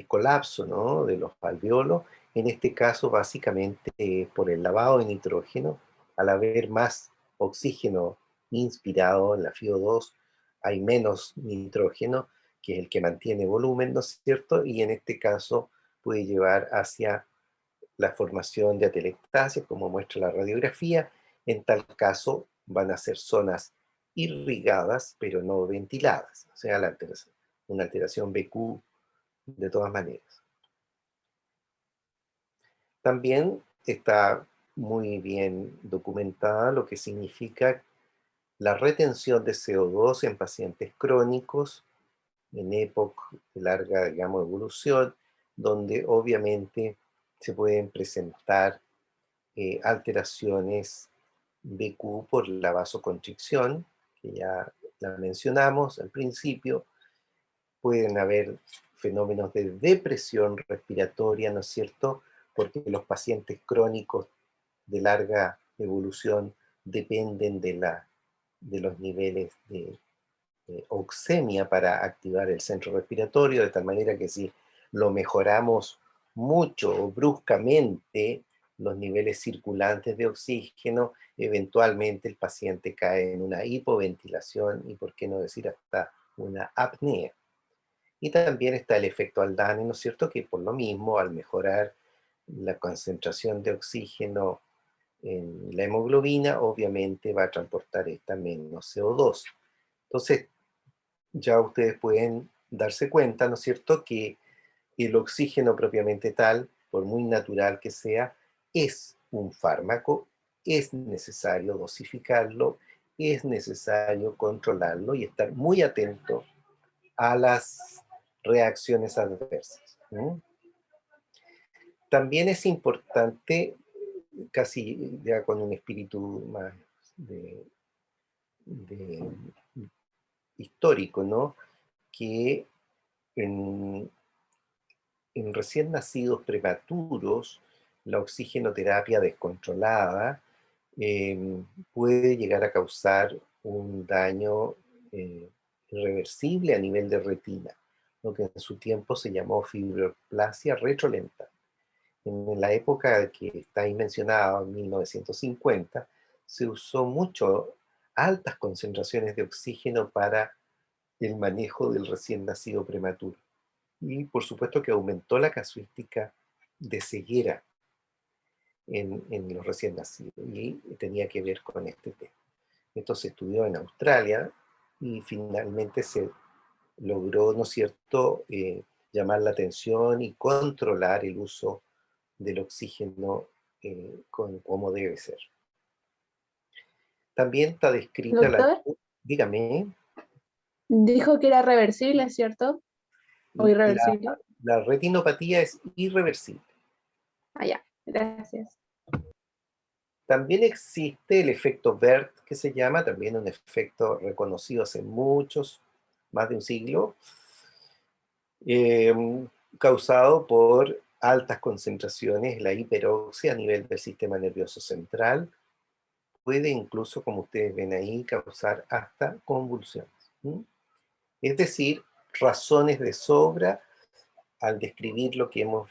colapso, ¿no?, de los alveolos, en este caso básicamente por el lavado de nitrógeno. Al haber más oxígeno inspirado en la FiO2, hay menos nitrógeno, que es el que mantiene volumen, ¿no es cierto? Y en este caso puede llevar hacia la formación de atelectasias, como muestra la radiografía. En tal caso van a ser zonas irrigadas, pero no ventiladas, o sea, una alteración BQ de todas maneras. También está muy bien documentada lo que significa la retención de CO2 en pacientes crónicos en época de larga, digamos, evolución, donde obviamente se pueden presentar alteraciones BQ por la vasoconstricción, que ya la mencionamos al principio. Pueden haber fenómenos de depresión respiratoria, ¿no es cierto?, porque los pacientes crónicos de larga evolución dependen de los niveles de oxemia para activar el centro respiratorio, de tal manera que si lo mejoramos mucho o bruscamente los niveles circulantes de oxígeno, eventualmente el paciente cae en una hipoventilación y, por qué no decir, hasta una apnea. Y también está el efecto Aldane, ¿no es cierto?, que por lo mismo, al mejorar la concentración de oxígeno en la hemoglobina, obviamente va a transportar esta menos CO2. Entonces, ya ustedes pueden darse cuenta, ¿no es cierto?, que el oxígeno propiamente tal, por muy natural que sea, es un fármaco, es necesario dosificarlo, es necesario controlarlo y estar muy atento a las reacciones adversas. También es importante, casi ya con un espíritu más de histórico, ¿no?, que en recién nacidos prematuros, la oxigenoterapia descontrolada puede llegar a causar un daño irreversible a nivel de retina, lo que en su tiempo se llamó fibroplasia retrolenta. En la época que está ahí mencionada, en 1950, se usó mucho altas concentraciones de oxígeno para el manejo del recién nacido prematuro. Y por supuesto que aumentó la casuística de ceguera en los recién nacidos, y tenía que ver con este tema. Esto se estudió en Australia y finalmente se logró, ¿no es cierto?, llamar la atención y controlar el uso del oxígeno como debe ser. También está descrita la... Doctor, Dígame. dijo que era reversible, ¿cierto? O La, irreversible. la retinopatía es irreversible. Ah, ya, gracias. También existe el efecto BERT, que se llama, también un efecto reconocido hace más de un siglo, eh, causado por altas concentraciones, la hiperoxia a nivel del sistema nervioso central, puede incluso, como ustedes ven ahí, causar hasta convulsiones. Es decir, razones de sobra al describir lo que hemos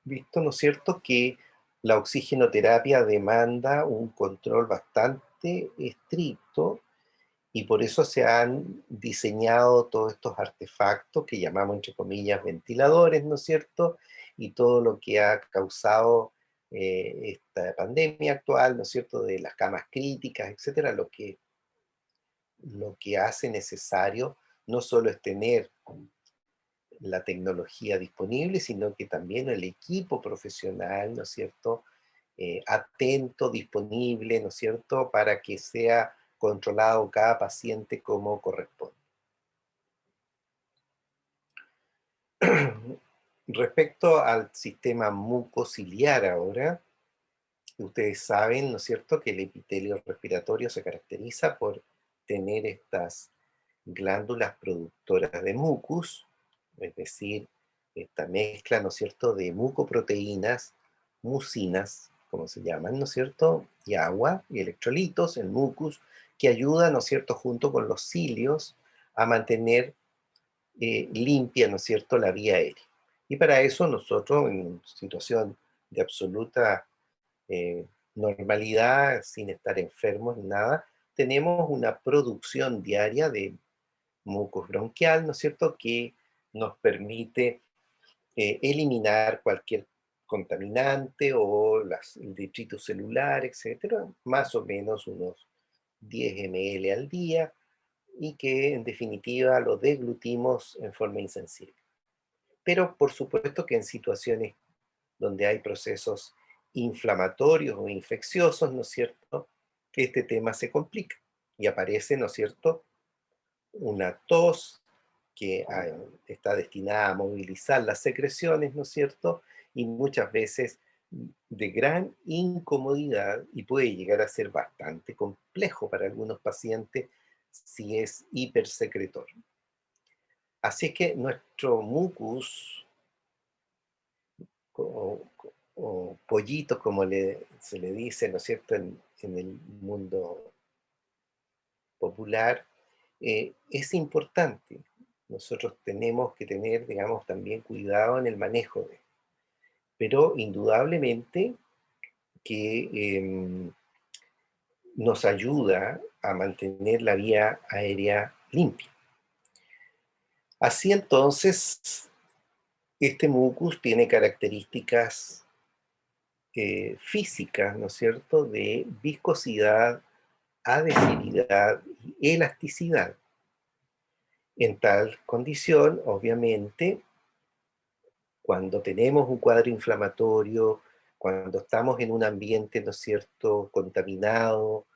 visto, ¿no es cierto?, que la oxigenoterapia demanda un control bastante estricto y por eso se han diseñado todos estos artefactos que llamamos, entre comillas, ventiladores, ¿no es cierto?, y todo lo que ha causado esta pandemia actual, ¿no es cierto?, de las camas críticas, etcétera, lo que hace necesario no solo es tener la tecnología disponible, sino que también el equipo profesional, ¿no es cierto?, atento, disponible, ¿no es cierto?, para que sea controlado cada paciente como corresponde. Respecto al sistema mucociliar ahora, ustedes saben, ¿no es cierto?, que el epitelio respiratorio se caracteriza por tener estas glándulas productoras de mucus, es decir, esta mezcla, ¿no es cierto?, de mucoproteínas, mucinas, como se llaman, ¿no es cierto?, y agua y electrolitos, el mucus, que ayuda, ¿no es cierto?, junto con los cilios, a mantener limpia, ¿no es cierto?, la vía aérea. Y para eso nosotros, en situación de absoluta normalidad, sin estar enfermos ni nada, tenemos una producción diaria de mucus bronquial, ¿no es cierto?, que nos permite eliminar cualquier contaminante o el detritus celular, etcétera, más o menos unos 10 ml al día, y que en definitiva lo deglutimos en forma insensible. Pero por supuesto que en situaciones donde hay procesos inflamatorios o infecciosos, ¿no es cierto?, que este tema se complica y aparece, ¿no es cierto?, una tos que está destinada a movilizar las secreciones, ¿no es cierto?, y muchas veces de gran incomodidad, y puede llegar a ser bastante complejo para algunos pacientes si es hipersecretor. Así que nuestro mucus, o, o pollitos como se le dice, ¿no es cierto?, en el mundo popular, es importante. Nosotros tenemos que tener, digamos, también cuidado en el manejo pero indudablemente que nos ayuda a mantener la vía aérea limpia. Así entonces, este mucus tiene características físicas, ¿no es cierto?, de viscosidad, adhesividad y elasticidad. En tal condición, obviamente, cuando tenemos un cuadro inflamatorio, cuando estamos en un ambiente, ¿no es cierto?, contaminado,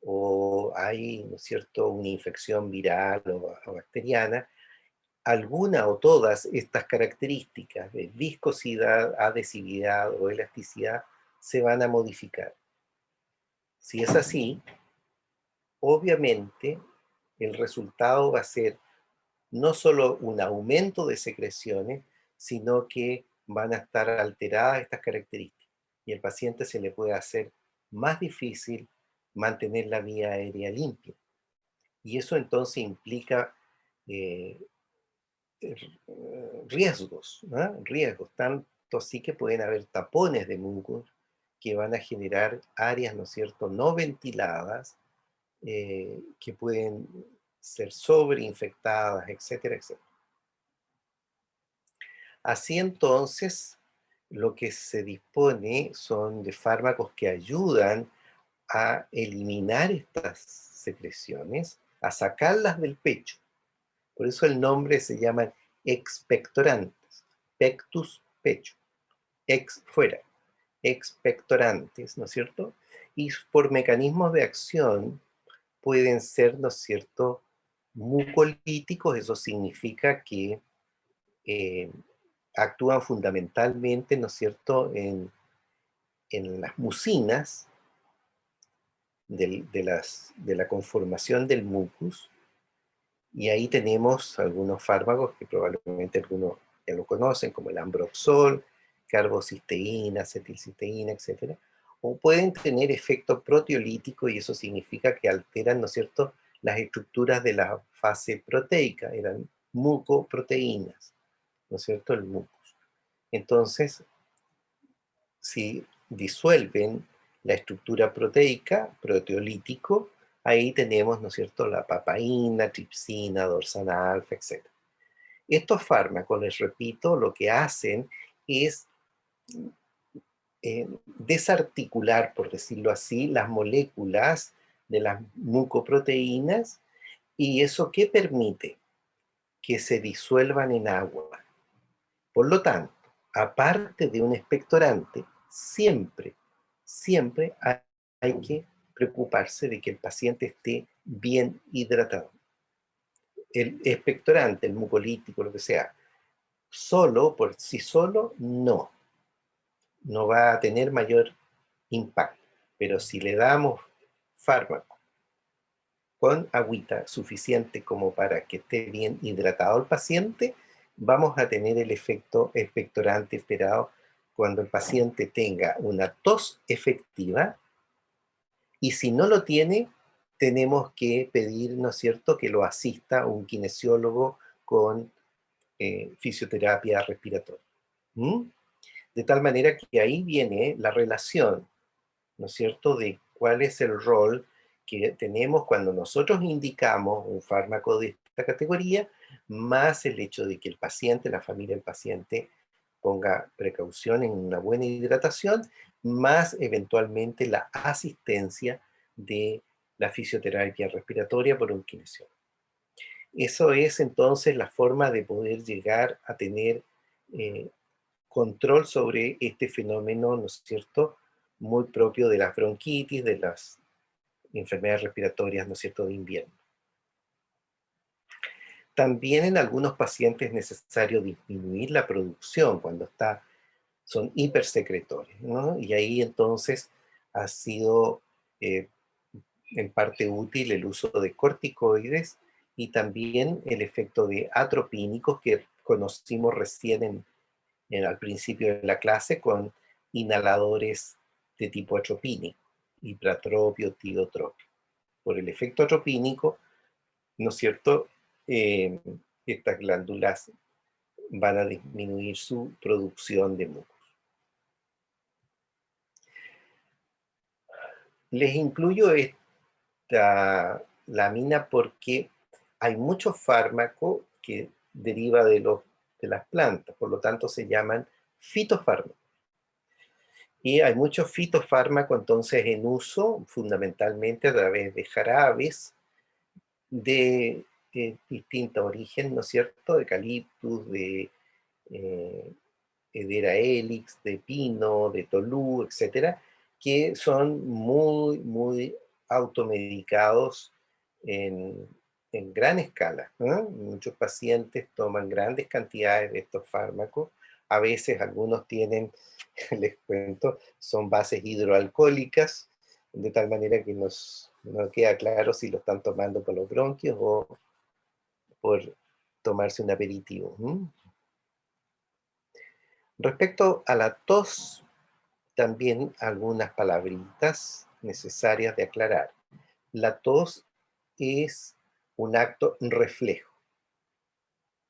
o hay, ¿no es cierto?, una infección viral o bacteriana, alguna o todas estas características de viscosidad, adhesividad o elasticidad se van a modificar. Si es así, obviamente el resultado va a ser no solo un aumento de secreciones, sino que van a estar alteradas estas características. Y al paciente se le puede hacer más difícil mantener la vía aérea limpia. Y eso entonces implica eh, riesgos, ¿no? Riesgos, tanto así que pueden haber tapones de mucus que van a generar áreas, ¿no es cierto?, no ventiladas, que pueden ser sobreinfectadas, etcétera, etcétera. Así entonces, lo que se dispone son de fármacos que ayudan a eliminar estas secreciones, a sacarlas del pecho. Por eso el nombre se llama expectorantes. Pectus, pecho. Ex, fuera. Expectorantes, ¿no es cierto? Y por mecanismos de acción pueden ser, ¿no es cierto?, mucolíticos. Eso significa que eh, actúan fundamentalmente, ¿no es cierto?, en las mucinas de la conformación del mucus, y ahí tenemos algunos fármacos que probablemente algunos ya lo conocen, como el ambroxol, carbocisteína, acetilcisteína, etc. O pueden tener efecto proteolítico, y eso significa que alteran, ¿no es cierto?, las estructuras de la fase proteica, eran mucoproteínas, ¿no es cierto?, el mucus. Entonces, si disuelven la estructura proteica, proteolítico, ahí tenemos, ¿no es cierto?, la papaína, tripsina, dorsana alfa, etc. Estos fármacos, les repito, lo que hacen es desarticular, por decirlo así, las moléculas de las mucoproteínas, y eso ¿qué permite? Que se disuelvan en agua. Por lo tanto, aparte de un expectorante, siempre hay que preocuparse de que el paciente esté bien hidratado. El expectorante, el mucolítico, lo que sea, solo, por sí solo, no va a tener mayor impacto. Pero si le damos fármaco con agüita suficiente como para que esté bien hidratado el paciente, vamos a tener el efecto expectorante esperado cuando el paciente tenga una tos efectiva, y si no lo tiene, tenemos que pedir, ¿no es cierto?, que lo asista un kinesiólogo con fisioterapia respiratoria. ¿Mm? De tal manera que ahí viene la relación, ¿no es cierto?, de cuál es el rol que tenemos cuando nosotros indicamos un fármaco de esta categoría, más el hecho de que el paciente, la familia del paciente, ponga precaución en una buena hidratación, más eventualmente la asistencia de la fisioterapia respiratoria por un kinesiólogo. Eso es entonces la forma de poder llegar a tener eh, control sobre este fenómeno, ¿no es cierto?, muy propio de las bronquitis, de las enfermedades respiratorias, ¿no es cierto?, de invierno. También en algunos pacientes es necesario disminuir la producción cuando son hipersecretores, ¿no? Y ahí entonces ha sido eh, en parte útil el uso de corticoides, y también el efecto de atropínicos que conocimos recién al principio de la clase con inhaladores de tipo atropínico, hipratropio, tiotropio. Por el efecto atropínico, ¿no es cierto?, estas glándulas van a disminuir su producción de mucus. Les incluyo esta lámina porque hay mucho fármaco que deriva de las plantas, por lo tanto se llaman fitofármacos. Y hay muchos fitofármacos entonces en uso, fundamentalmente a través de jarabes de distinto origen, ¿no es cierto?, de eucaliptus, de eh, Hedera helix, de pino, de tolú, etcétera, que son muy, muy automedicados en, en gran escala, ¿no? Muchos pacientes toman grandes cantidades de estos fármacos. A veces algunos tienen, les cuento, son bases hidroalcohólicas, de tal manera que no queda claro si lo están tomando por los bronquios o por tomarse un aperitivo. Respecto a la tos, también algunas palabritas necesarias de aclarar. La tos es un acto reflejo,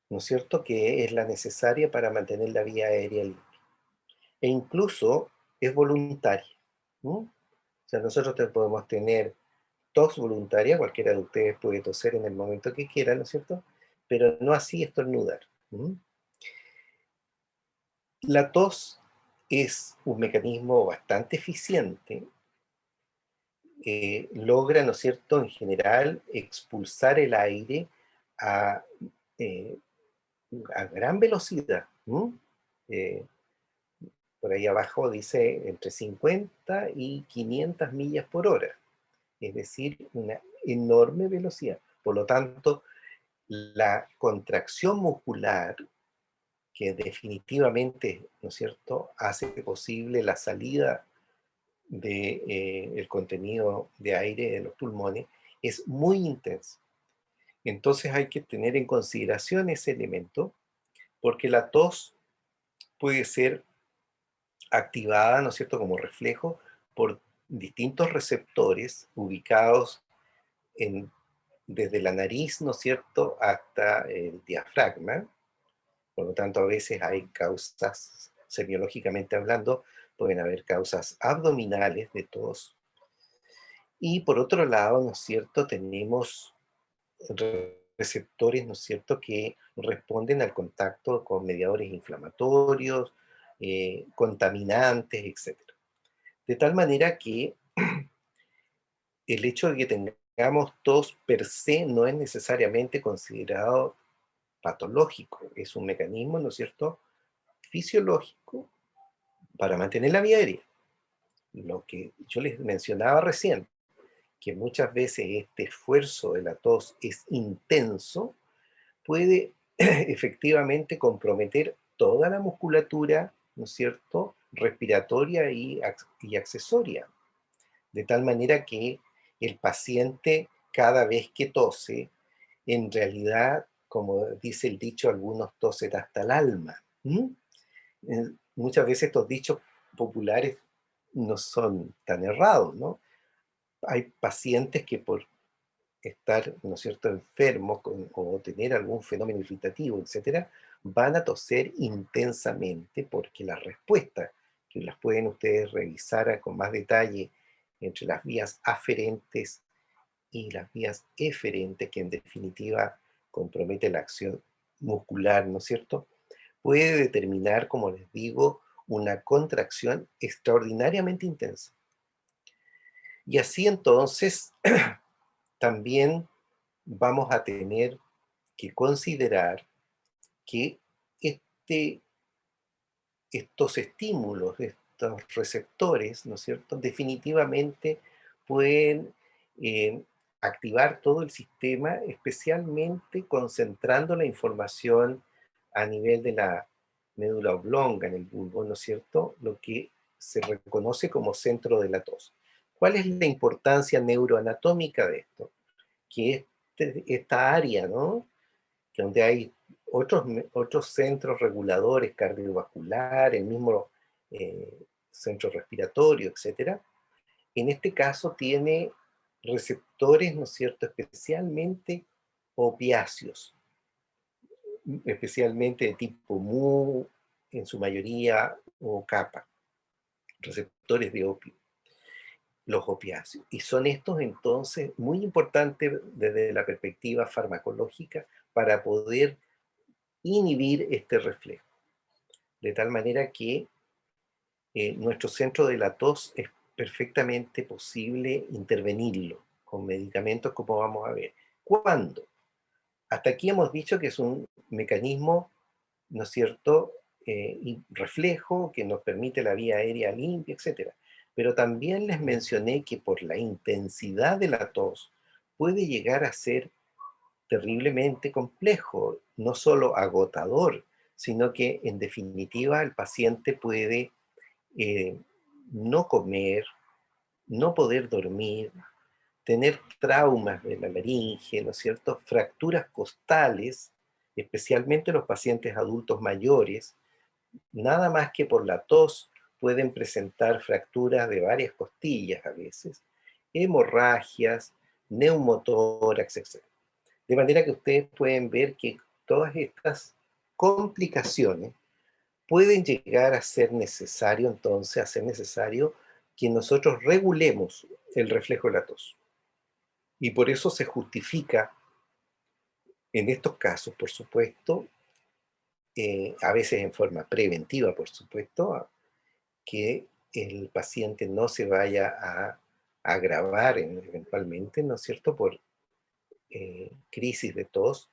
¿no es cierto?, que es la necesaria para mantener la vía aérea limpia. E incluso es voluntaria. O sea, nosotros podemos tener tos voluntaria, cualquiera de ustedes puede toser en el momento que quiera, ¿no es cierto? Pero no así estornudar. La tos es un mecanismo bastante eficiente, logra, ¿no es cierto?, en general, expulsar el aire a, eh, a gran velocidad. Eh, por ahí abajo dice entre 50 y 500 millas por hora, es decir, una enorme velocidad. Por lo tanto, la contracción muscular, que definitivamente, ¿no es cierto?, hace posible la salida de, el contenido de aire de los pulmones, es muy intensa. Entonces hay que tener en consideración ese elemento, porque la tos puede ser activada, ¿no es cierto?, como reflejo por distintos receptores ubicados en, desde la nariz, ¿no es cierto?, hasta el diafragma. Por lo tanto, a veces hay causas, semiológicamente hablando, pueden haber causas abdominales de tos. Y por otro lado, ¿no es cierto?, tenemos receptores, ¿no es cierto?, que responden al contacto con mediadores inflamatorios, contaminantes, etc. De tal manera que el hecho de que tengamos tos per se no es necesariamente considerado patológico, es un mecanismo, ¿no es cierto?, fisiológico para mantener la vía aérea. Lo que yo les mencionaba recién, que muchas veces este esfuerzo de la tos es intenso, puede efectivamente comprometer toda la musculatura, ¿no es cierto?, respiratoria y accesoria, de tal manera que el paciente cada vez que tose, en realidad, como dice el dicho, algunos tosen hasta el alma. Muchas veces estos dichos populares no son tan errados, ¿no? Hay pacientes que por estar, ¿no es cierto?, enfermos o tener algún fenómeno irritativo, etcétera, van a toser intensamente porque las respuestas, que las pueden ustedes revisar con más detalle entre las vías aferentes y las vías eferentes, que en definitiva compromete la acción muscular, ¿no es cierto?, puede determinar, como les digo, una contracción extraordinariamente intensa. Y así entonces también vamos a tener que considerar que este, estos estímulos, estos receptores, ¿no es cierto?, definitivamente pueden eh, activar todo el sistema, especialmente concentrando la información a nivel de la médula oblonga, en el bulbo, ¿no es cierto?, lo que se reconoce como centro de la tos. ¿Cuál es la importancia neuroanatómica de esto? Que esta área, ¿no?, que donde hay otros centros reguladores cardiovascular, el mismo centro respiratorio, etcétera, en este caso tiene receptores, ¿no es cierto?, especialmente opiáceos, especialmente de tipo mu, en su mayoría, o kappa, receptores de opio, los opiáceos. Y son estos entonces muy importantes desde la perspectiva farmacológica para poder inhibir este reflejo. De tal manera que nuestro centro de la tos es perfectamente posible intervenirlo con medicamentos, como vamos a ver. ¿Cuándo? Hasta aquí hemos dicho que es un mecanismo, ¿no es cierto?, y reflejo que nos permite la vía aérea limpia, etc. Pero también les mencioné que por la intensidad de la tos puede llegar a ser terriblemente complejo, no solo agotador, sino que en definitiva el paciente puede eh, no comer, no poder dormir, tener traumas de la laringe, ¿no es cierto?, fracturas costales, especialmente los pacientes adultos mayores, nada más que por la tos pueden presentar fracturas de varias costillas a veces, hemorragias, neumotórax, etc. De manera que ustedes pueden ver que todas estas complicaciones pueden llegar a ser necesario, entonces, a ser necesario que nosotros regulemos el reflejo de la tos. Y por eso se justifica, en estos casos, por supuesto, a veces en forma preventiva, por supuesto, que el paciente no se vaya a agravar eventualmente, ¿no es cierto?, por crisis de tos,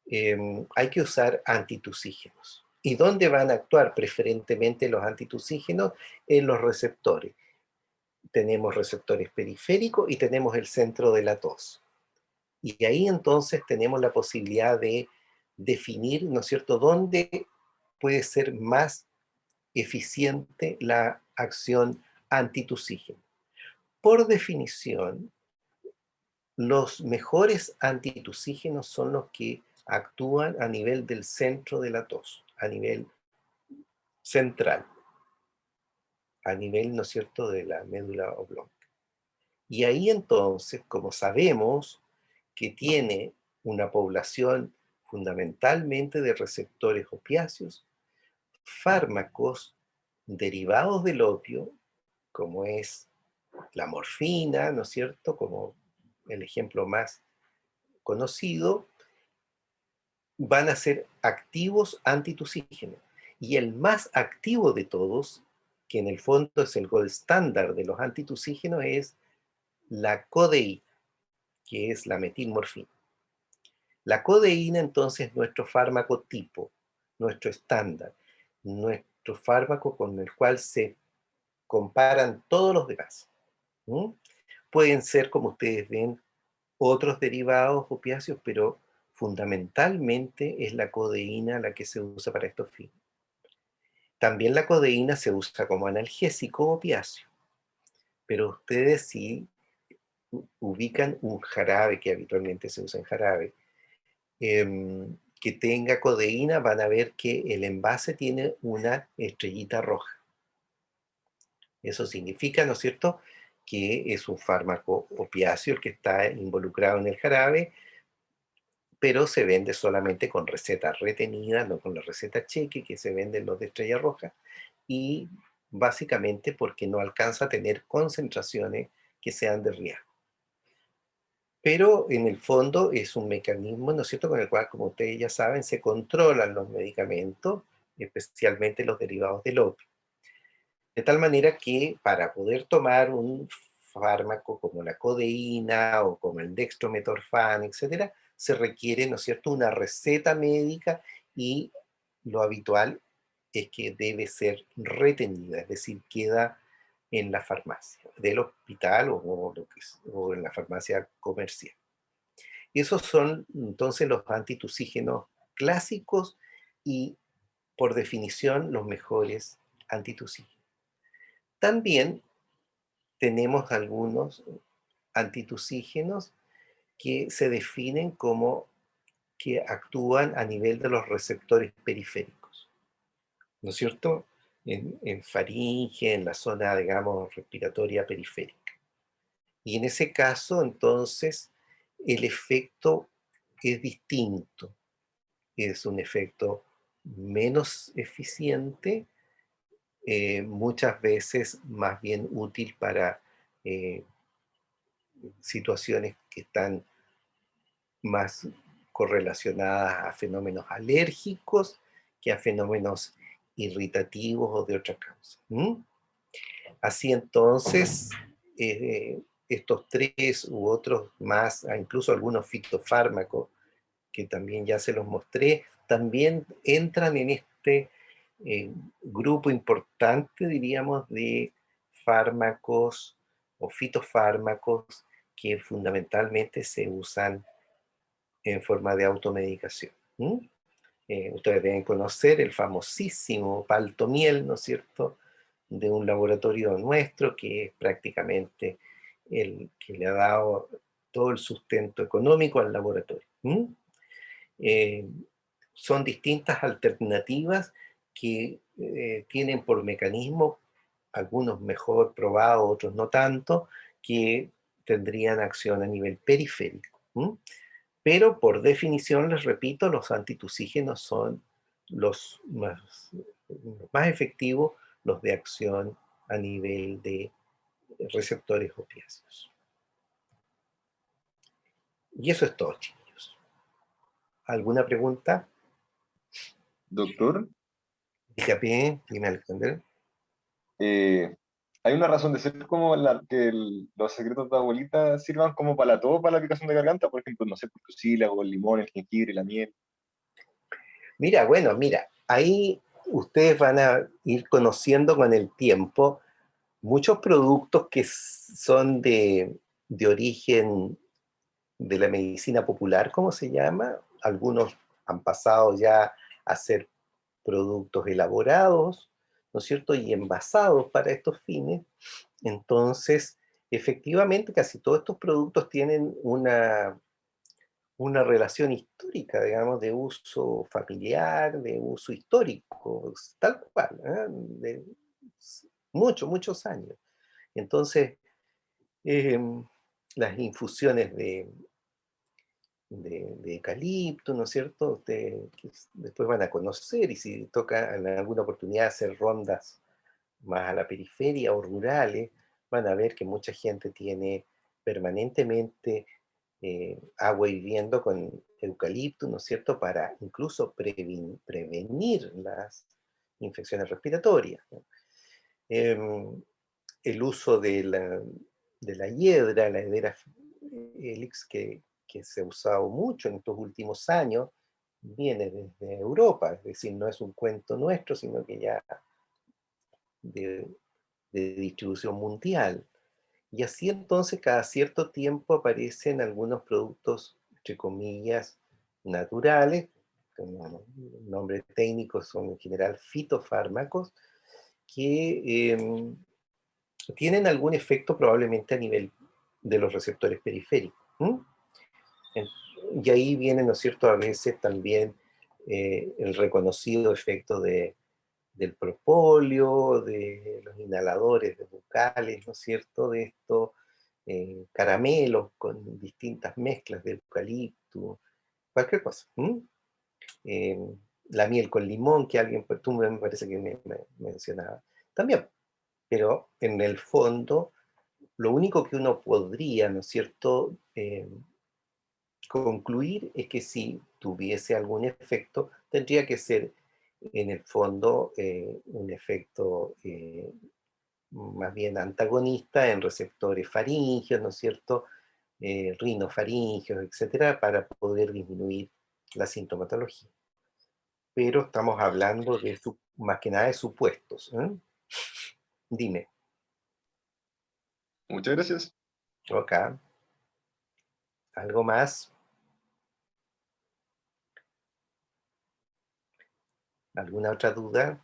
hay que usar antitusígenos. ¿Y dónde van a actuar preferentemente los antitusígenos? En los receptores. Tenemos receptores periféricos y tenemos el centro de la tos. Y ahí entonces tenemos la posibilidad de definir, ¿no es cierto?, dónde puede ser más eficiente la acción antitusígena. Por definición, los mejores antitusígenos son los que actúan a nivel del centro de la tos, a nivel central, a nivel, ¿no es cierto?, de la médula oblonga. Y ahí entonces, como sabemos que tiene una población fundamentalmente de receptores opiáceos, fármacos derivados del opio, como es la morfina, ¿no es cierto?, como el ejemplo más conocido, van a ser activos antitusígenos. Y el más activo de todos, que en el fondo es el gold estándar de los antitusígenos, es la codeína, que es la metilmorfina. La codeína entonces es nuestro fármaco tipo, nuestro estándar, nuestro fármaco con el cual se comparan todos los demás. ¿Mm? Pueden ser, como ustedes ven, otros derivados opiáceos, pero fundamentalmente es la codeína la que se usa para estos fines. También la codeína se usa como analgésico opiáceo, pero ustedes si ubican un jarabe que habitualmente se usa en jarabe, que tenga codeína, van a ver que el envase tiene una estrellita roja. Eso significa, ¿no es cierto?, que es un fármaco opiáceo el que está involucrado en el jarabe, pero se vende solamente con receta retenida, no con la receta cheque, que se venden los de estrella roja, y básicamente porque no alcanza a tener concentraciones que sean de riesgo. Pero en el fondo es un mecanismo, ¿no es cierto?, con el cual, como ustedes ya saben, se controlan los medicamentos, especialmente los derivados del opio. De tal manera que para poder tomar un fármaco como la codeína o como el dextrometorfán, etcétera, se requiere, ¿no es cierto?, una receta médica, y lo habitual es que debe ser retenida, es decir, queda en la farmacia del hospital o en la farmacia comercial. Esos son entonces los antitusígenos clásicos y, por definición, los mejores antitusígenos. También tenemos algunos antitusígenos que se definen como que actúan a nivel de los receptores periféricos, ¿no es cierto? En faringe, en la zona, digamos, respiratoria periférica. Y en ese caso, entonces, el efecto es distinto. Es un efecto menos eficiente, muchas veces más bien útil para eh, situaciones que están más correlacionadas a fenómenos alérgicos que a fenómenos irritativos o de otra causa. Así entonces, estos tres u otros más, incluso algunos fitofármacos, que también ya se los mostré, también entran en este grupo importante, diríamos, de fármacos o fitofármacos que fundamentalmente se usan en forma de automedicación. Ustedes deben conocer el famosísimo Paltomiel, ¿no es cierto?, de un laboratorio nuestro, que es prácticamente el que le ha dado todo el sustento económico al laboratorio. Eh, Son distintas alternativas que tienen por mecanismo, algunos mejor probados, otros no tanto, que tendrían acción a nivel periférico. Pero por definición, les repito, los antitusígenos son los más efectivos, los de acción a nivel de receptores opiáceos. Y eso es todo, chicos. ¿Alguna pregunta? Doctor, Dígame, dime, Alexander. ¿hay una razón de ser como que los secretos de abuelita sirvan como para todo, para la picación de garganta? Por ejemplo, no sé, por cartílago, el limón, el jengibre, la miel. Mira, bueno, mira, ahí ustedes van a ir conociendo con el tiempo muchos productos que son de origen de la medicina popular, ¿cómo se llama? Algunos han pasado ya a ser productos elaborados, ¿no es cierto? Y envasados para estos fines. Entonces, efectivamente, casi todos estos productos tienen una relación histórica, digamos, de uso familiar, de uso histórico, tal cual, ¿eh? De muchos, muchos años. Entonces, eh, las infusiones de eucalipto, ¿no es cierto? Que después van a conocer, y si toca en alguna oportunidad hacer rondas más a la periferia o rurales, van a ver que mucha gente tiene permanentemente agua hirviendo con eucalipto, ¿no es cierto?, para incluso prevenir las infecciones respiratorias, ¿no? El uso de la hiedra, la Hedera helix, que se ha usado mucho en estos últimos años, viene desde Europa, es decir, no es un cuento nuestro, sino que ya de, de distribución mundial. Y así entonces cada cierto tiempo aparecen algunos productos, entre comillas, naturales, como nombre técnico son en general fitofármacos, que tienen algún efecto probablemente a nivel de los receptores periféricos. Y ahí viene, ¿no es cierto?, a veces también el reconocido efecto del propóleo, de los inhaladores de bucales, ¿no es cierto?, de estos caramelos con distintas mezclas de eucalipto, cualquier cosa. Eh, la miel con limón, que alguien, pues, tú me parece que me mencionaba, también. Pero en el fondo, lo único que uno podría, ¿no es cierto?, concluir es que si tuviese algún efecto, tendría que ser en el fondo un efecto más bien antagonista en receptores faringios, ¿no es cierto?, rinofaringios, etcétera, para poder disminuir la sintomatología. Pero estamos hablando de más que nada de supuestos, ¿eh? Dime, Muchas gracias. acá, ¿algo más? ¿Alguna otra duda?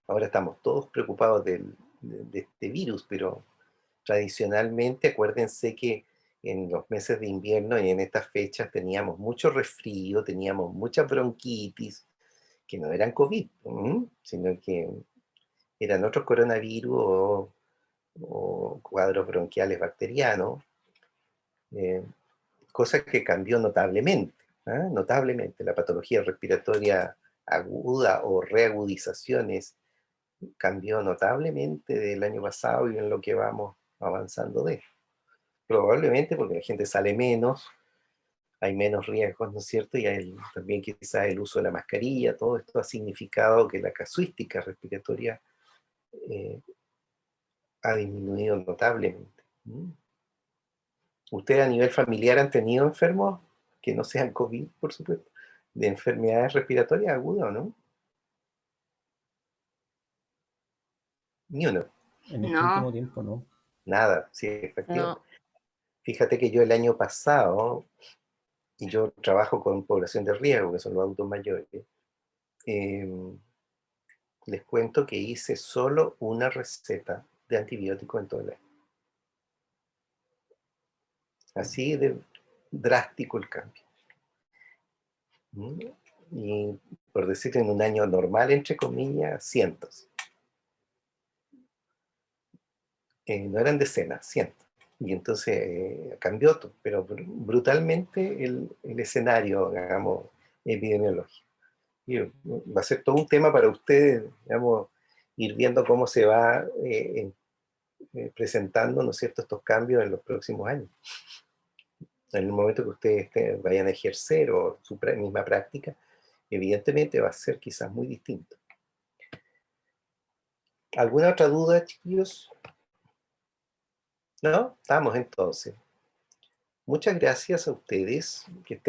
Ahora estamos todos preocupados de este virus, pero tradicionalmente acuérdense que en los meses de invierno y en estas fechas teníamos mucho resfrío, teníamos mucha bronquitis, que no eran COVID, sino que eran otros coronavirus o cuadros bronquiales bacterianos, eh, cosa que cambió notablemente, ¿ah? Notablemente. La patología respiratoria aguda o reagudizaciones cambió notablemente del año pasado y en lo que vamos avanzando de. Probablemente porque la gente sale menos, hay menos riesgos, ¿no es cierto? Y hay también quizás el uso de la mascarilla, todo esto ha significado que la casuística respiratoria eh, ha disminuido notablemente. ¿Ustedes a nivel familiar han tenido enfermos que no sean COVID, por supuesto, de enfermedades respiratorias agudas o no? Ni uno, En este No, último tiempo, ¿no? nada, sí, efectivamente. no. Fíjate que yo el año pasado, y yo trabajo con población de riesgo, que son los adultos mayores, eh, les cuento que hice solo una receta de antibiótico en todo el año. Así de drástico el cambio. Y por decir en un año normal, entre comillas, cientos. No eran decenas, cientos. Y entonces cambió, pero brutalmente el escenario, digamos, epidemiológico. Y va a ser todo un tema para ustedes, digamos, ir viendo cómo se va presentando, ¿no es cierto?, estos cambios en los próximos años. En el momento que ustedes vayan a ejercer o su misma práctica, evidentemente va a ser quizás muy distinto. ¿Alguna otra duda, chiquillos? ¿No? Estamos entonces. Muchas gracias a ustedes. Que estén